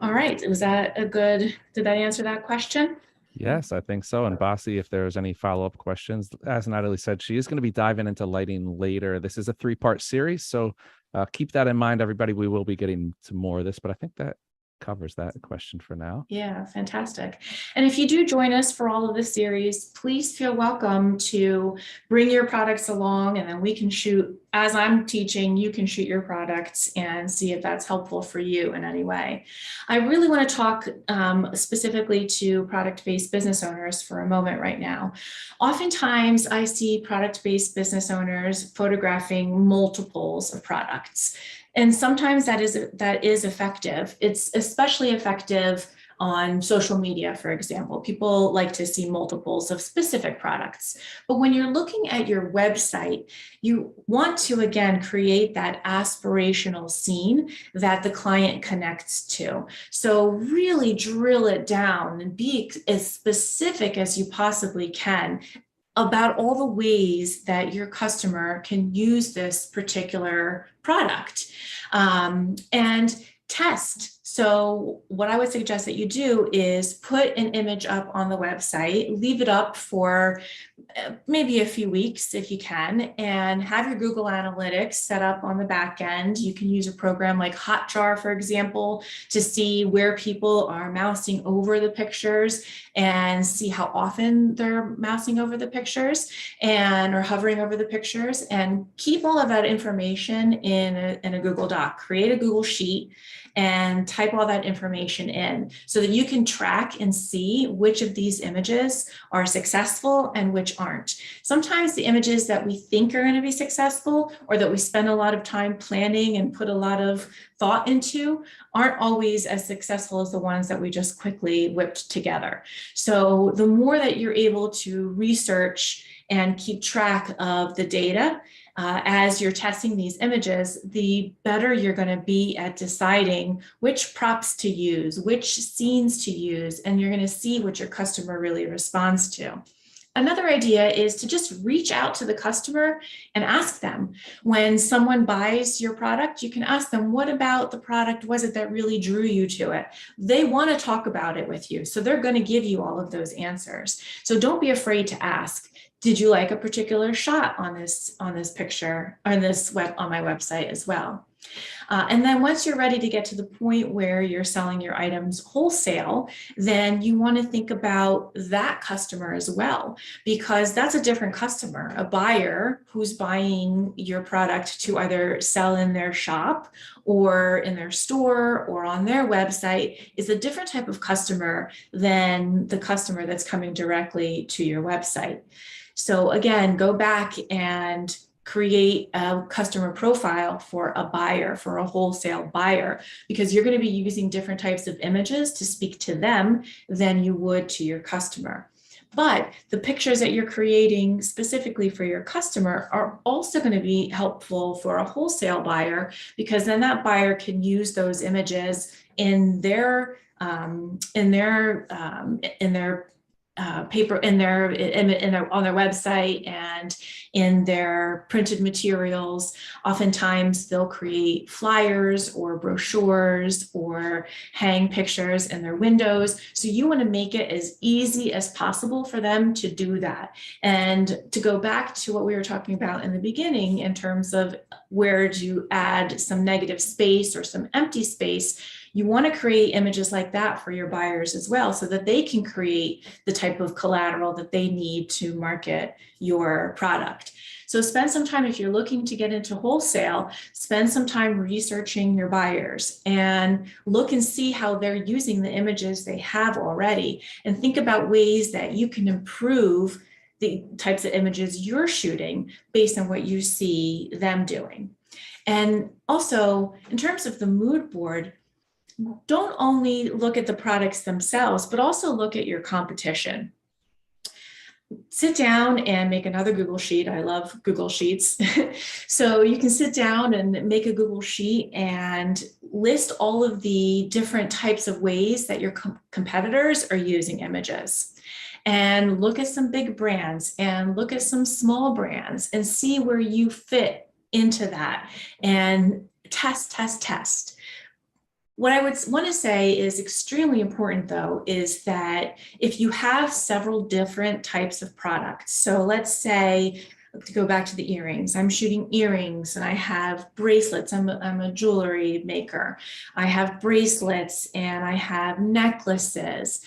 All right, was that a good, did that answer that question? Yes, I think so. And Bossy, if there's any follow-up questions, as Natalie said, she is going to be diving into lighting later. This is a 3-part series, so keep that in mind, everybody. We will be getting to more of this, but I think that covers that question for now. Yeah, fantastic. And if you do join us for all of this series, please feel welcome to bring your products along, and then we can shoot, as I'm teaching, you can shoot your products and see if that's helpful for you in any way. I really want to talk specifically to product-based business owners for a moment right now. Oftentimes I see product-based business owners photographing multiples of products. And sometimes that is effective. It's especially effective on social media, for example. People like to see multiples of specific products. But when you're looking at your website, you want to, again, create that aspirational scene that the client connects to. So really drill it down and be as specific as you possibly can about all the ways that your customer can use this particular product, and test. So what I would suggest that you do is put an image up on the website, leave it up for maybe a few weeks if you can, and have your Google Analytics set up on the back end. You can use a program like Hotjar, for example, to see where people are mousing over the pictures and see how often they're mousing over the pictures or hovering over the pictures, and keep all of that information in a Google Doc. Create a Google Sheet and type all that information in so that you can track and see which of these images are successful and which aren't. Sometimes the images that we think are going to be successful, or that we spend a lot of time planning and put a lot of thought into, aren't always as successful as the ones that we just quickly whipped together. So the more that you're able to research and keep track of the data as you're testing these images, the better you're going to be at deciding which props to use, which scenes to use, and you're going to see what your customer really responds to. Another idea is to just reach out to the customer and ask them. When someone buys your product, you can ask them, what about the product was it that really drew you to it? They want to talk about it with you, so they're going to give you all of those answers. So don't be afraid to ask. Did you like a particular shot on this picture, or on my website as well? And then once you're ready to get to the point where you're selling your items wholesale, then you want to think about that customer as well, because that's a different customer. A buyer who's buying your product to either sell in their shop or in their store or on their website is a different type of customer than the customer that's coming directly to your website. So again, go back and create a customer profile for a buyer, for a wholesale buyer, because you're going to be using different types of images to speak to them than you would to your customer. But the pictures that you're creating specifically for your customer are also going to be helpful for a wholesale buyer, because then that buyer can use those images in their paper in their on their website and in their printed materials. Oftentimes they'll create flyers or brochures or hang pictures in their windows. So you want to make it as easy as possible for them to do that. And to go back to what we were talking about in the beginning in terms of where do you add some negative space or some empty space, you want to create images like that for your buyers as well, so that they can create the type of collateral that they need to market your product. So spend some time, if you're looking to get into wholesale, spend some time researching your buyers and look and see how they're using the images they have already, and think about ways that you can improve the types of images you're shooting based on what you see them doing. And also, in terms of the mood board, don't only look at the products themselves, but also look at your competition. Sit down and make another Google Sheet. I love Google Sheets. So you can sit down and make a Google Sheet and list all of the different types of ways that your competitors are using images. And look at some big brands and look at some small brands and see where you fit into that, and test. What I would want to say is extremely important, though, is that if you have several different types of products, so let's say, to go back to the earrings, I'm shooting earrings and I have bracelets. I'm a jewelry maker. I have bracelets and I have necklaces.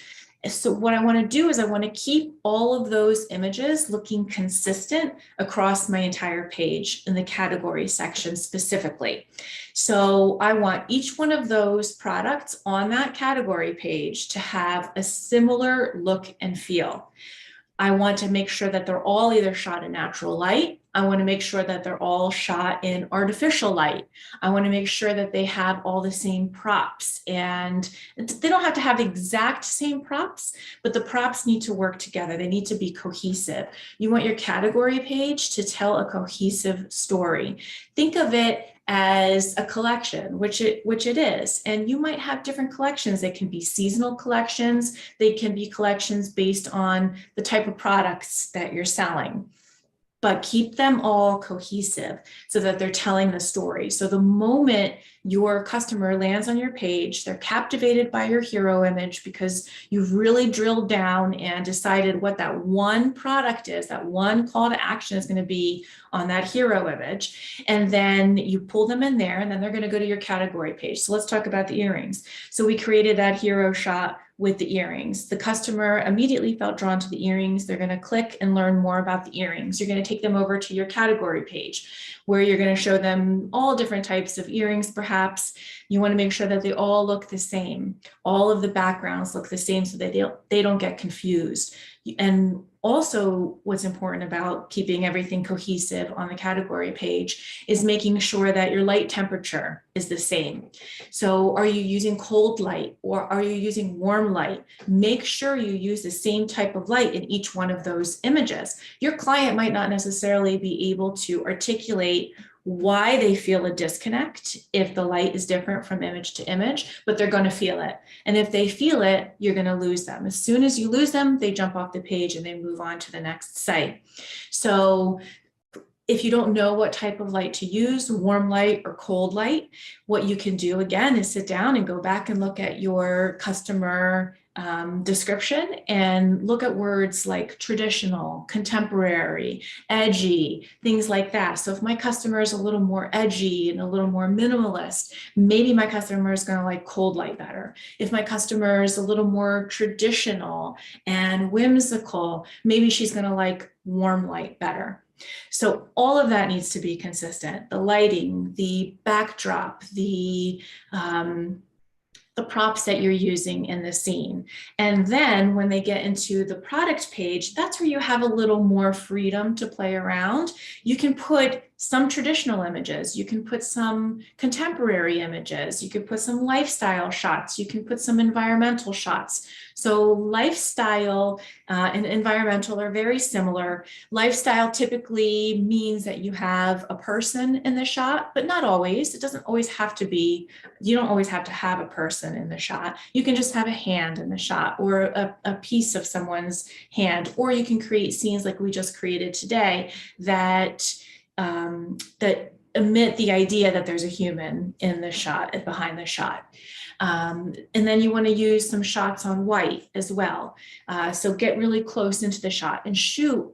So what I want to do is I want to keep all of those images looking consistent across my entire page in the category section specifically. So I want each one of those products on that category page to have a similar look and feel. I want to make sure that they're all either shot in natural light. I want to make sure that they're all shot in artificial light. I want to make sure that they have all the same props, and they don't have to have the exact same props, but the props need to work together. They need to be cohesive. You want your category page to tell a cohesive story. Think of it as a collection, which it is. And you might have different collections. They can be seasonal collections. They can be collections based on the type of products that you're selling. But keep them all cohesive so that they're telling the story. So the moment your customer lands on your page, they're captivated by your hero image because you've really drilled down and decided what that one product is, that one call to action is going to be on that hero image. And then you pull them in there, and then they're going to go to your category page. So let's talk about the earrings. So we created that hero shot with the earrings. The customer immediately felt drawn to the earrings. They're going to click and learn more about the earrings. You're going to take them over to your category page where you're going to show them all different types of earrings, perhaps. You want to make sure that they all look the same. All of the backgrounds look the same so that they don't get confused. And also, what's important about keeping everything cohesive on the category page is making sure that your light temperature is the same. So are you using cold light or are you using warm light? Make sure you use the same type of light in each one of those images. Your client might not necessarily be able to articulate why they feel a disconnect if the light is different from image to image, but they're going to feel it. And if they feel it, you're going to lose them. As soon as you lose them, they jump off the page and they move on to the next site. So if you don't know what type of light to use, warm light or cold light, what you can do again is sit down and go back and look at your customer description and look at words like traditional, contemporary, edgy, things like that. So if my customer is a little more edgy and a little more minimalist, maybe my customer is going to like cold light better. If my customer is a little more traditional and whimsical, maybe she's going to like warm light better. So all of that needs to be consistent. The lighting, the backdrop, the props that you're using in the scene. And then when they get into the product page, that's where you have a little more freedom to play around. You can put some traditional images. You can put some contemporary images. You could put some lifestyle shots. You can put some environmental shots. So lifestyle and environmental are very similar. Lifestyle typically means that you have a person in the shot, but not always. It doesn't always have to be, you don't always have to have a person in the shot. You can just have a hand in the shot, or a piece of someone's hand, or you can create scenes like we just created today that that emit the idea that there's a human in the shot and behind the shot. And then you want to use some shots on white as well. So get really close into the shot and shoot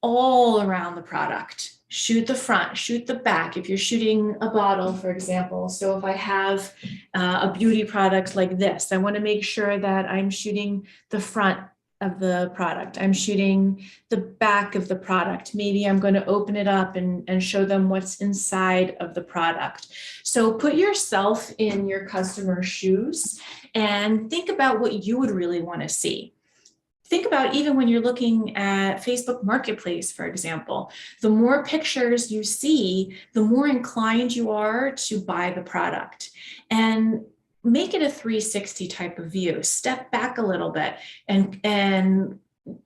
all around the product. Shoot the front, shoot the back. If you're shooting a bottle, for example. So if I have a beauty product like this, I want to make sure that I'm shooting the front of the product. I'm shooting the back of the product. Maybe I'm going to open it up and show them what's inside of the product. So put yourself in your customer's shoes and think about what you would really want to see. Think about even when you're looking at Facebook Marketplace, for example, the more pictures you see, the more inclined you are to buy the product. And make it a 360 type of view. Step back a little bit and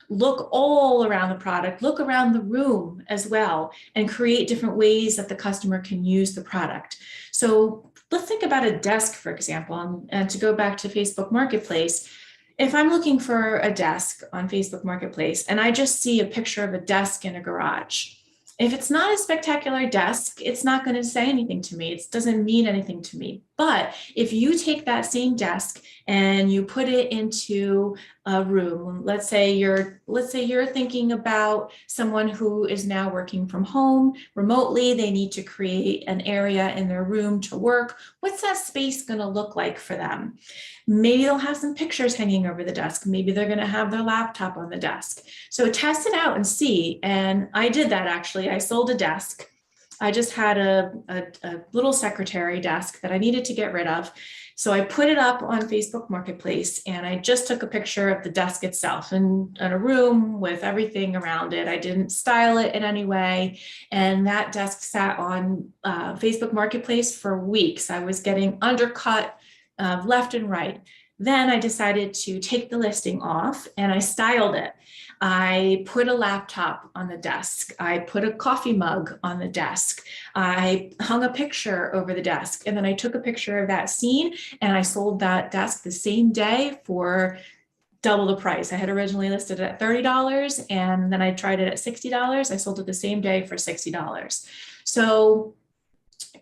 look all around the product, look around the room as well, and create different ways that the customer can use the product. So let's think about a desk, for example, and to go back to Facebook Marketplace. If I'm looking for a desk on Facebook Marketplace and I just see a picture of a desk in a garage, if it's not a spectacular desk, it's not going to say anything to me. It doesn't mean anything to me. But if you take that same desk and you put it into a room, let's say you're thinking about someone who is now working from home remotely, they need to create an area in their room to work. What's that space going to look like for them? Maybe they'll have some pictures hanging over the desk. Maybe they're going to have their laptop on the desk. So test it out and see. And I did that actually. I sold a desk. I just had a little secretary desk that I needed to get rid of. So I put it up on Facebook Marketplace and I just took a picture of the desk itself in a room with everything around it. I didn't style it in any way. And that desk sat on Facebook Marketplace for weeks. I was getting undercut left and right. Then I decided to take the listing off and I styled it. I put a laptop on the desk. I put a coffee mug on the desk. I hung a picture over the desk. And then I took a picture of that scene and I sold that desk the same day for double the price. I had originally listed it at $30 and then I tried it at $60. I sold it the same day for $60. So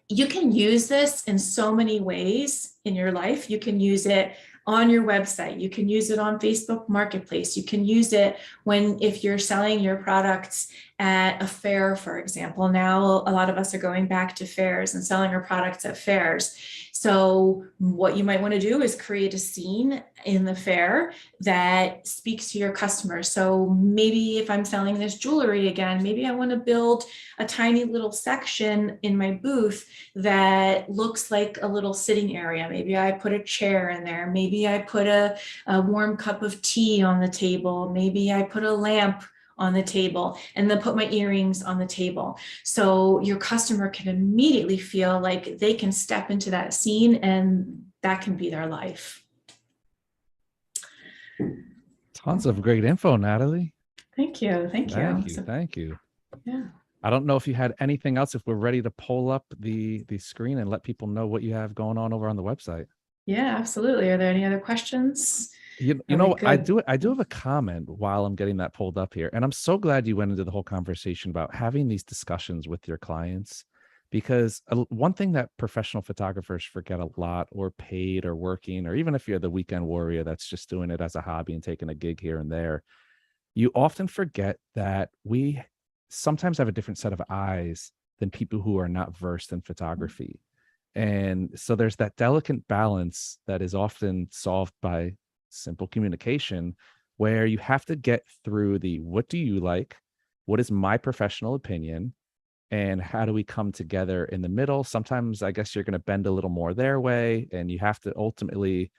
you can use this in so many ways in your life. You can use it on your website. You can use it on Facebook Marketplace. You can use it if you're selling your products at a fair, for example. Now, a lot of us are going back to fairs and selling our products at fairs. So what you might want to do is create a scene in the fair that speaks to your customers. So maybe if I'm selling this jewelry again, maybe I want to build a tiny little section in my booth that looks like a little sitting area. Maybe I put a chair in there. Maybe I put a warm cup of tea on the table. Maybe I put a lamp on the table and then put my earrings on the table. So your customer can immediately feel like they can step into that scene and that can be their life. Tons of great info, Natalie. Thank you. Thank you. Thank you. Yeah. I don't know if you had anything else, if we're ready to pull up the screen and let people know what you have going on over on the website. Yeah, absolutely. Are there any other questions? You know, I do have a comment while I'm getting that pulled up here. And I'm so glad you went into the whole conversation about having these discussions with your clients, because one thing that professional photographers forget a lot, or paid or working, or even if you're the weekend warrior that's just doing it as a hobby and taking a gig here and there, you often forget that we sometimes have a different set of eyes than people who are not versed in photography. And so there's that delicate balance that is often solved by simple communication, where you have to get through the what do you like, what is my professional opinion, and how do we come together in the middle. Sometimes I guess you're going to bend a little more their way, and you have to ultimately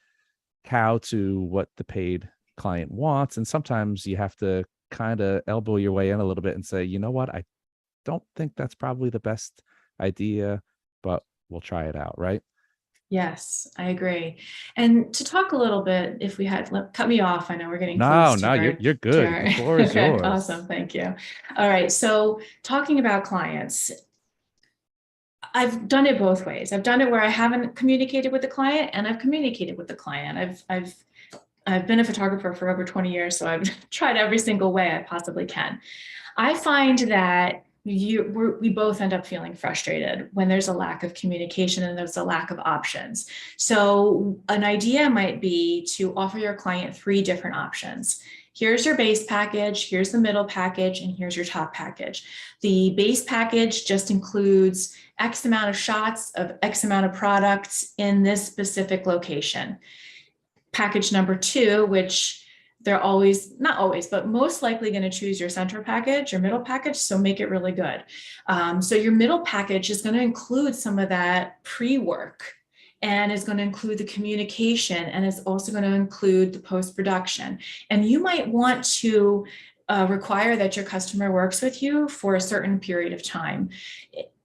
cow to what the paid client wants. And sometimes you have to kind of elbow your way in a little bit and say, you know what, I don't think that's probably the best idea, but we'll try it out, right? Yes, I agree. And to talk a little bit, if we had cut me off, I know we're getting No, close to no, you're to good. The floor is okay, yours. awesome, thank you. All right, so talking about clients, I've done it both ways. I've done it where I haven't communicated with the client, and I've communicated with the client. I've been a photographer for over 20 years, so I've tried every single way I possibly can. I find that we both end up feeling frustrated when there's a lack of communication and there's a lack of options. So an idea might be to offer your client 3 different options. Here's your base package, here's the middle package, and here's your top package. The base package just includes X amount of shots of X amount of products in this specific location. Package number 2, which they're always, not always, but most likely going to choose your center package, your middle package, so make it really good. So your middle package is going to include some of that pre-work, and is going to include the communication, and it's also going to include the post-production. And you might want to require that your customer works with you for a certain period of time.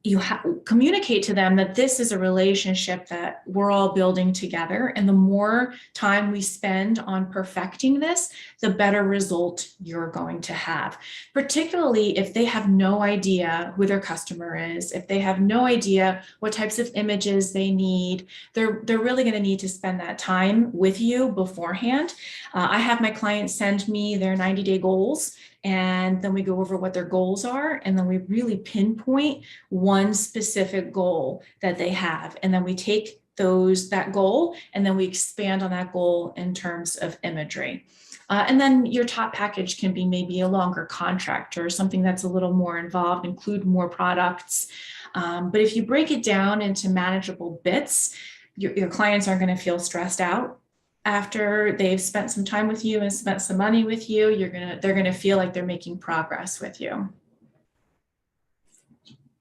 You communicate to them that this is a relationship that we're all building together. And the more time we spend on perfecting this, the better result you're going to have, particularly if they have no idea who their customer is, if they have no idea what types of images they need, they're really going to need to spend that time with you beforehand. I have my clients send me their 90-day goals, and then we go over what their goals are, and then we really pinpoint one specific goal that they have. And then we take that goal, and then we expand on that goal in terms of imagery. And then your top package can be maybe a longer contract or something that's a little more involved, include more products. But if you break it down into manageable bits, your clients aren't going to feel stressed out. After they've spent some time with you and spent some money with you, they're gonna feel like they're making progress with you.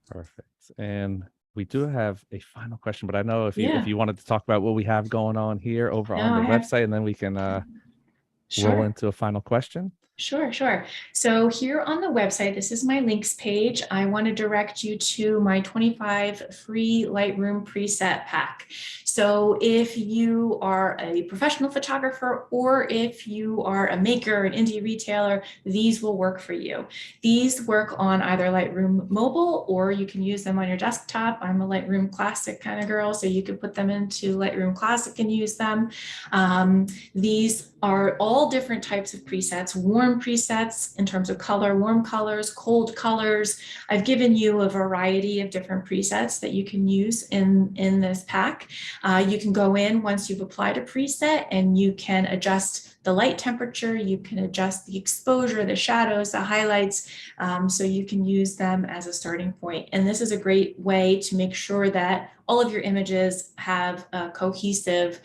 Perfect. And we do have a final question, but I know if Yeah. you wanted to talk about what we have going on here over No, on the I have. website, and then we can roll Sure. into a final question. Sure. So here on the website, this is my links page. I want to direct you to my 25 free Lightroom preset pack. So if you are a professional photographer, or if you are a maker, an indie retailer, these will work for you. These work on either Lightroom mobile, or you can use them on your desktop. I'm a Lightroom Classic kind of girl, so you can put them into Lightroom Classic and use them. These are all different types of presets, warm presets in terms of color, warm colors, cold colors. I've given you a variety of different presets that you can use in this pack. You can go in once you've applied a preset, and you can adjust the light temperature, you can adjust the exposure, the shadows, the highlights, so you can use them as a starting point. And this is a great way to make sure that all of your images have a cohesive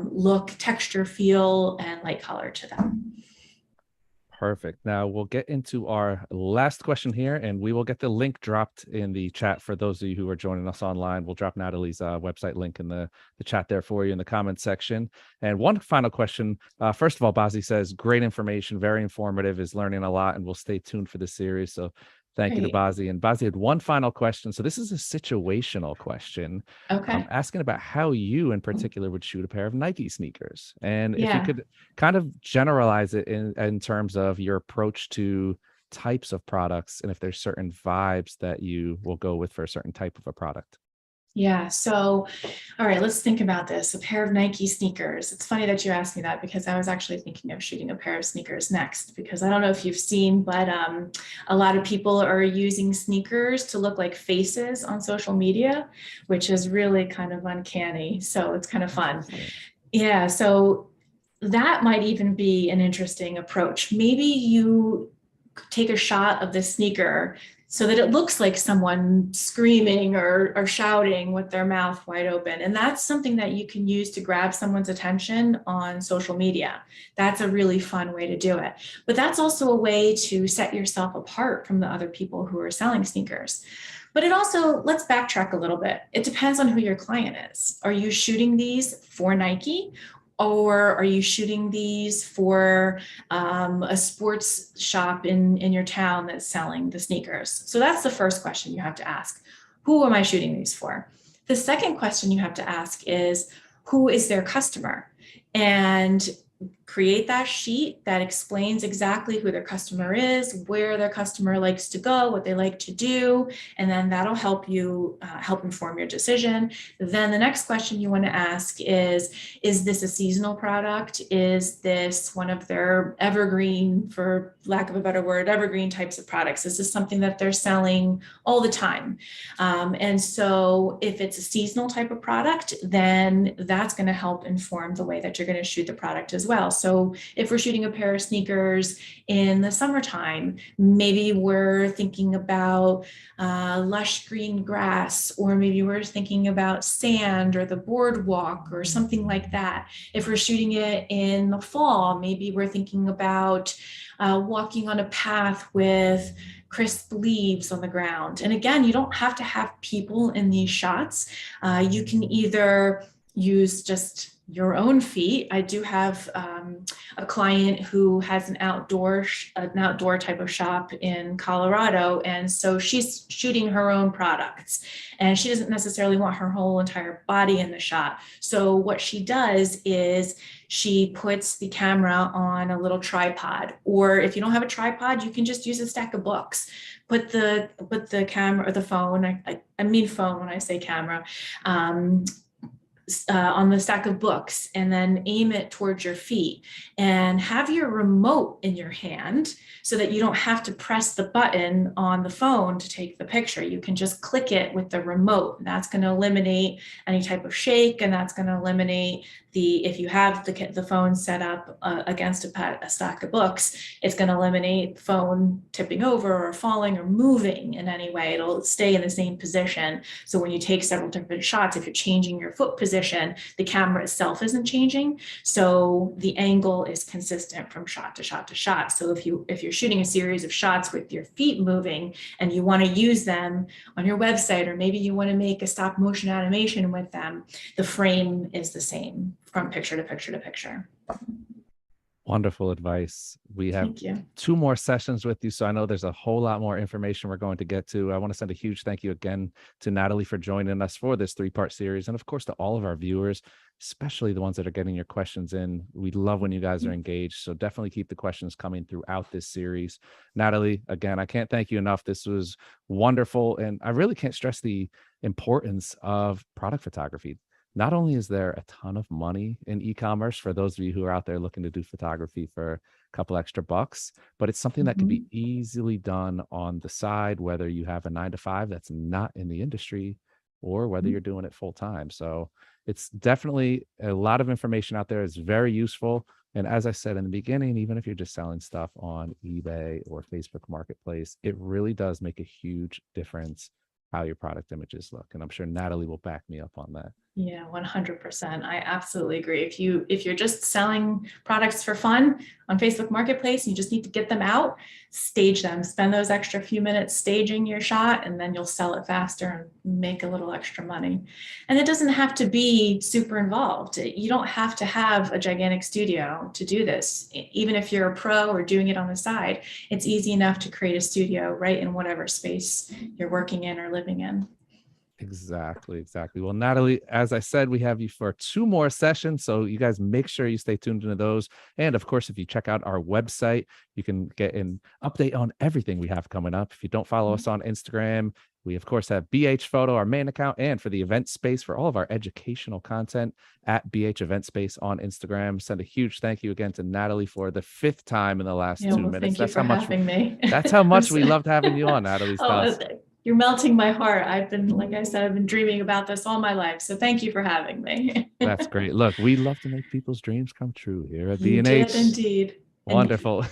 look, texture, feel, and light color to them. Perfect. Now we'll get into our last question here, and we will get the link dropped in the chat for those of you who are joining us online. We'll drop Natalie's website link in the chat there for you in the comments section. And one final question. First of all, Bazi says, great information, very informative, is learning a lot, and we'll stay tuned for this series. So thank you to Bazi. And Bazi had one final question. So this is a situational question. Okay. Asking about how you in particular would shoot a pair of Nike sneakers. And if you could kind of generalize it in terms of your approach to types of products, and if there's certain vibes that you will go with for a certain type of a product. Yeah. So, all right, let's think about this. A pair of Nike sneakers. It's funny that you asked me that, because I was actually thinking of shooting a pair of sneakers next, because I don't know if you've seen, but a lot of people are using sneakers to look like faces on social media, which is really kind of uncanny. So it's kind of fun. Yeah. So that might even be an interesting approach. Maybe you take a shot of the sneaker so that it looks like someone screaming or shouting with their mouth wide open. And that's something that you can use to grab someone's attention on social media. That's a really fun way to do it. But that's also a way to set yourself apart from the other people who are selling sneakers. But it also, let's backtrack a little bit. It depends on who your client is. Are you shooting these for Nike? Or are you shooting these for a sports shop in your town that's selling the sneakers? So that's the first question you have to ask. Who am I shooting these for? The second question you have to ask is, who is their customer? And create that sheet that explains exactly who their customer is, where their customer likes to go, what they like to do, and then that'll help you help inform your decision. Then the next question you want to ask is this a seasonal product? Is this one of their evergreen, for lack of a better word, evergreen types of products? Is this something that they're selling all the time? And so if it's a seasonal type of product, then that's going to help inform the way that you're going to shoot the product as well. So if we're shooting a pair of sneakers in the summertime, maybe we're thinking about lush green grass, or maybe we're thinking about sand or the boardwalk or something like that. If we're shooting it in the fall, maybe we're thinking about walking on a path with crisp leaves on the ground. And again, you don't have to have people in these shots. You can either use just your own feet. I do have a client who has an outdoor type of shop in Colorado, and so she's shooting her own products, and she doesn't necessarily want her whole entire body in the shot. So what she does is she puts the camera on a little tripod, or if you don't have a tripod, you can just use a stack of books. Put the camera or the phone. I mean phone when I say camera. On the stack of books, and then aim it towards your feet, and have your remote in your hand so that you don't have to press the button on the phone to take the picture. You can just click it with the remote. And that's going to eliminate any type of shake, and that's going to eliminate if you have the phone set up against a stack of books, it's going to eliminate the phone tipping over or falling or moving in any way. It'll stay in the same position. So when you take several different shots, if you're changing your foot position, the camera itself isn't changing. So the angle is consistent from shot to shot to shot. So if you're shooting a series of shots with your feet moving and you want to use them on your website, or maybe you want to make a stop motion animation with them, the frame is the same from picture to picture to picture. Wonderful advice. We have 2 more sessions with you, so I know there's a whole lot more information we're going to get to. I want to send a huge thank you again to Natalie for joining us for this 3-part series, and of course to all of our viewers, especially the ones that are getting your questions in. We love when you guys are engaged, so definitely keep the questions coming throughout this series. Natalie, again, I can't thank you enough. This was wonderful, and I really can't stress the importance of product photography. Not only is there a ton of money in e-commerce for those of you who are out there looking to do photography for a couple extra bucks, but it's something that can be easily done on the side, whether you have a 9-to-5 that's not in the industry, or whether you're doing it full time. So it's definitely a lot of information out there. It's very useful. And as I said in the beginning, even if you're just selling stuff on eBay or Facebook Marketplace, it really does make a huge difference how your product images look. And I'm sure Natalie will back me up on that. Yeah, 100%. I absolutely agree. If you're just selling products for fun on Facebook Marketplace, you just need to get them out, stage them, spend those extra few minutes staging your shot, and then you'll sell it faster and make a little extra money. And it doesn't have to be super involved. You don't have to have a gigantic studio to do this. Even if you're a pro or doing it on the side, it's easy enough to create a studio right in whatever space you're working in or living in. Exactly. Well, Natalie, as I said, we have you for 2 more sessions, so you guys make sure you stay tuned into those. And of course, if you check out our website, you can get an update on everything we have coming up. If you don't follow us on Instagram, we of course have BH Photo, our main account, and for the event space for all of our educational content at BH Event Space on Instagram. Send a huge thank you again to Natalie for the 5th time in the last 2 minutes. That's how much me. That's how much we loved having you on, Natalie. You're melting my heart. Like I said, I've been dreaming about this all my life. So thank you for having me. That's great. Look, we love to make people's dreams come true here at B&H. Indeed. Wonderful.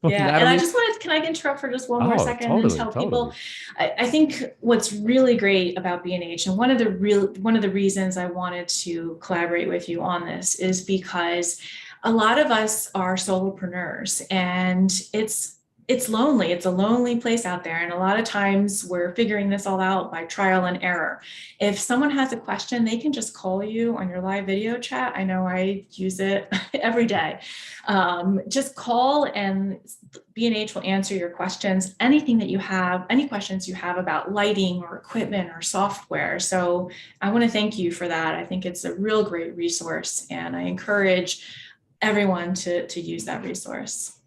Yeah. Natalie, and I just wanted, can I interrupt for just one more second and tell people, I think what's really great about B&H, and one of the reasons I wanted to collaborate with you on this is because a lot of us are solopreneurs, and it's it's lonely. It's a lonely place out there. And a lot of times we're figuring this all out by trial and error. If someone has a question, they can just call you on your live video chat. I know I use it every day. Just call and B&H will answer your questions, anything that you have, any questions you have about lighting or equipment or software. So I want to thank you for that. I think it's a real great resource, and I encourage everyone to use that resource.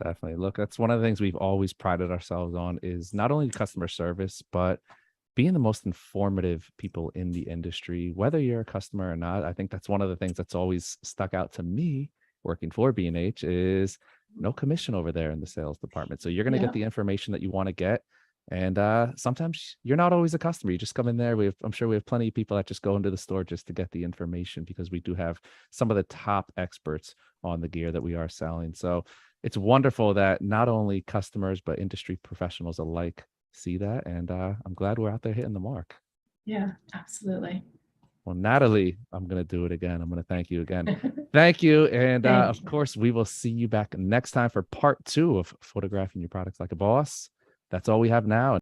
Definitely. Look, that's one of the things we've always prided ourselves on is not only customer service, but being the most informative people in the industry, whether you're a customer or not. I think that's one of the things that's always stuck out to me working for B&H is no commission over there in the sales department. So you're going to get the information that you want to get. And sometimes you're not always a customer. You just come in there. I'm sure we have plenty of people that just go into the store just to get the information, because we do have some of the top experts on the gear that we are selling. So it's wonderful that not only customers, but industry professionals alike see that. And I'm glad we're out there hitting the mark. Yeah, absolutely. Well, Natalie, I'm going to do it again. I'm going to thank you again. Thank you. And of course, we will see you back next time for part 2 of photographing your products like a boss. That's all we have now.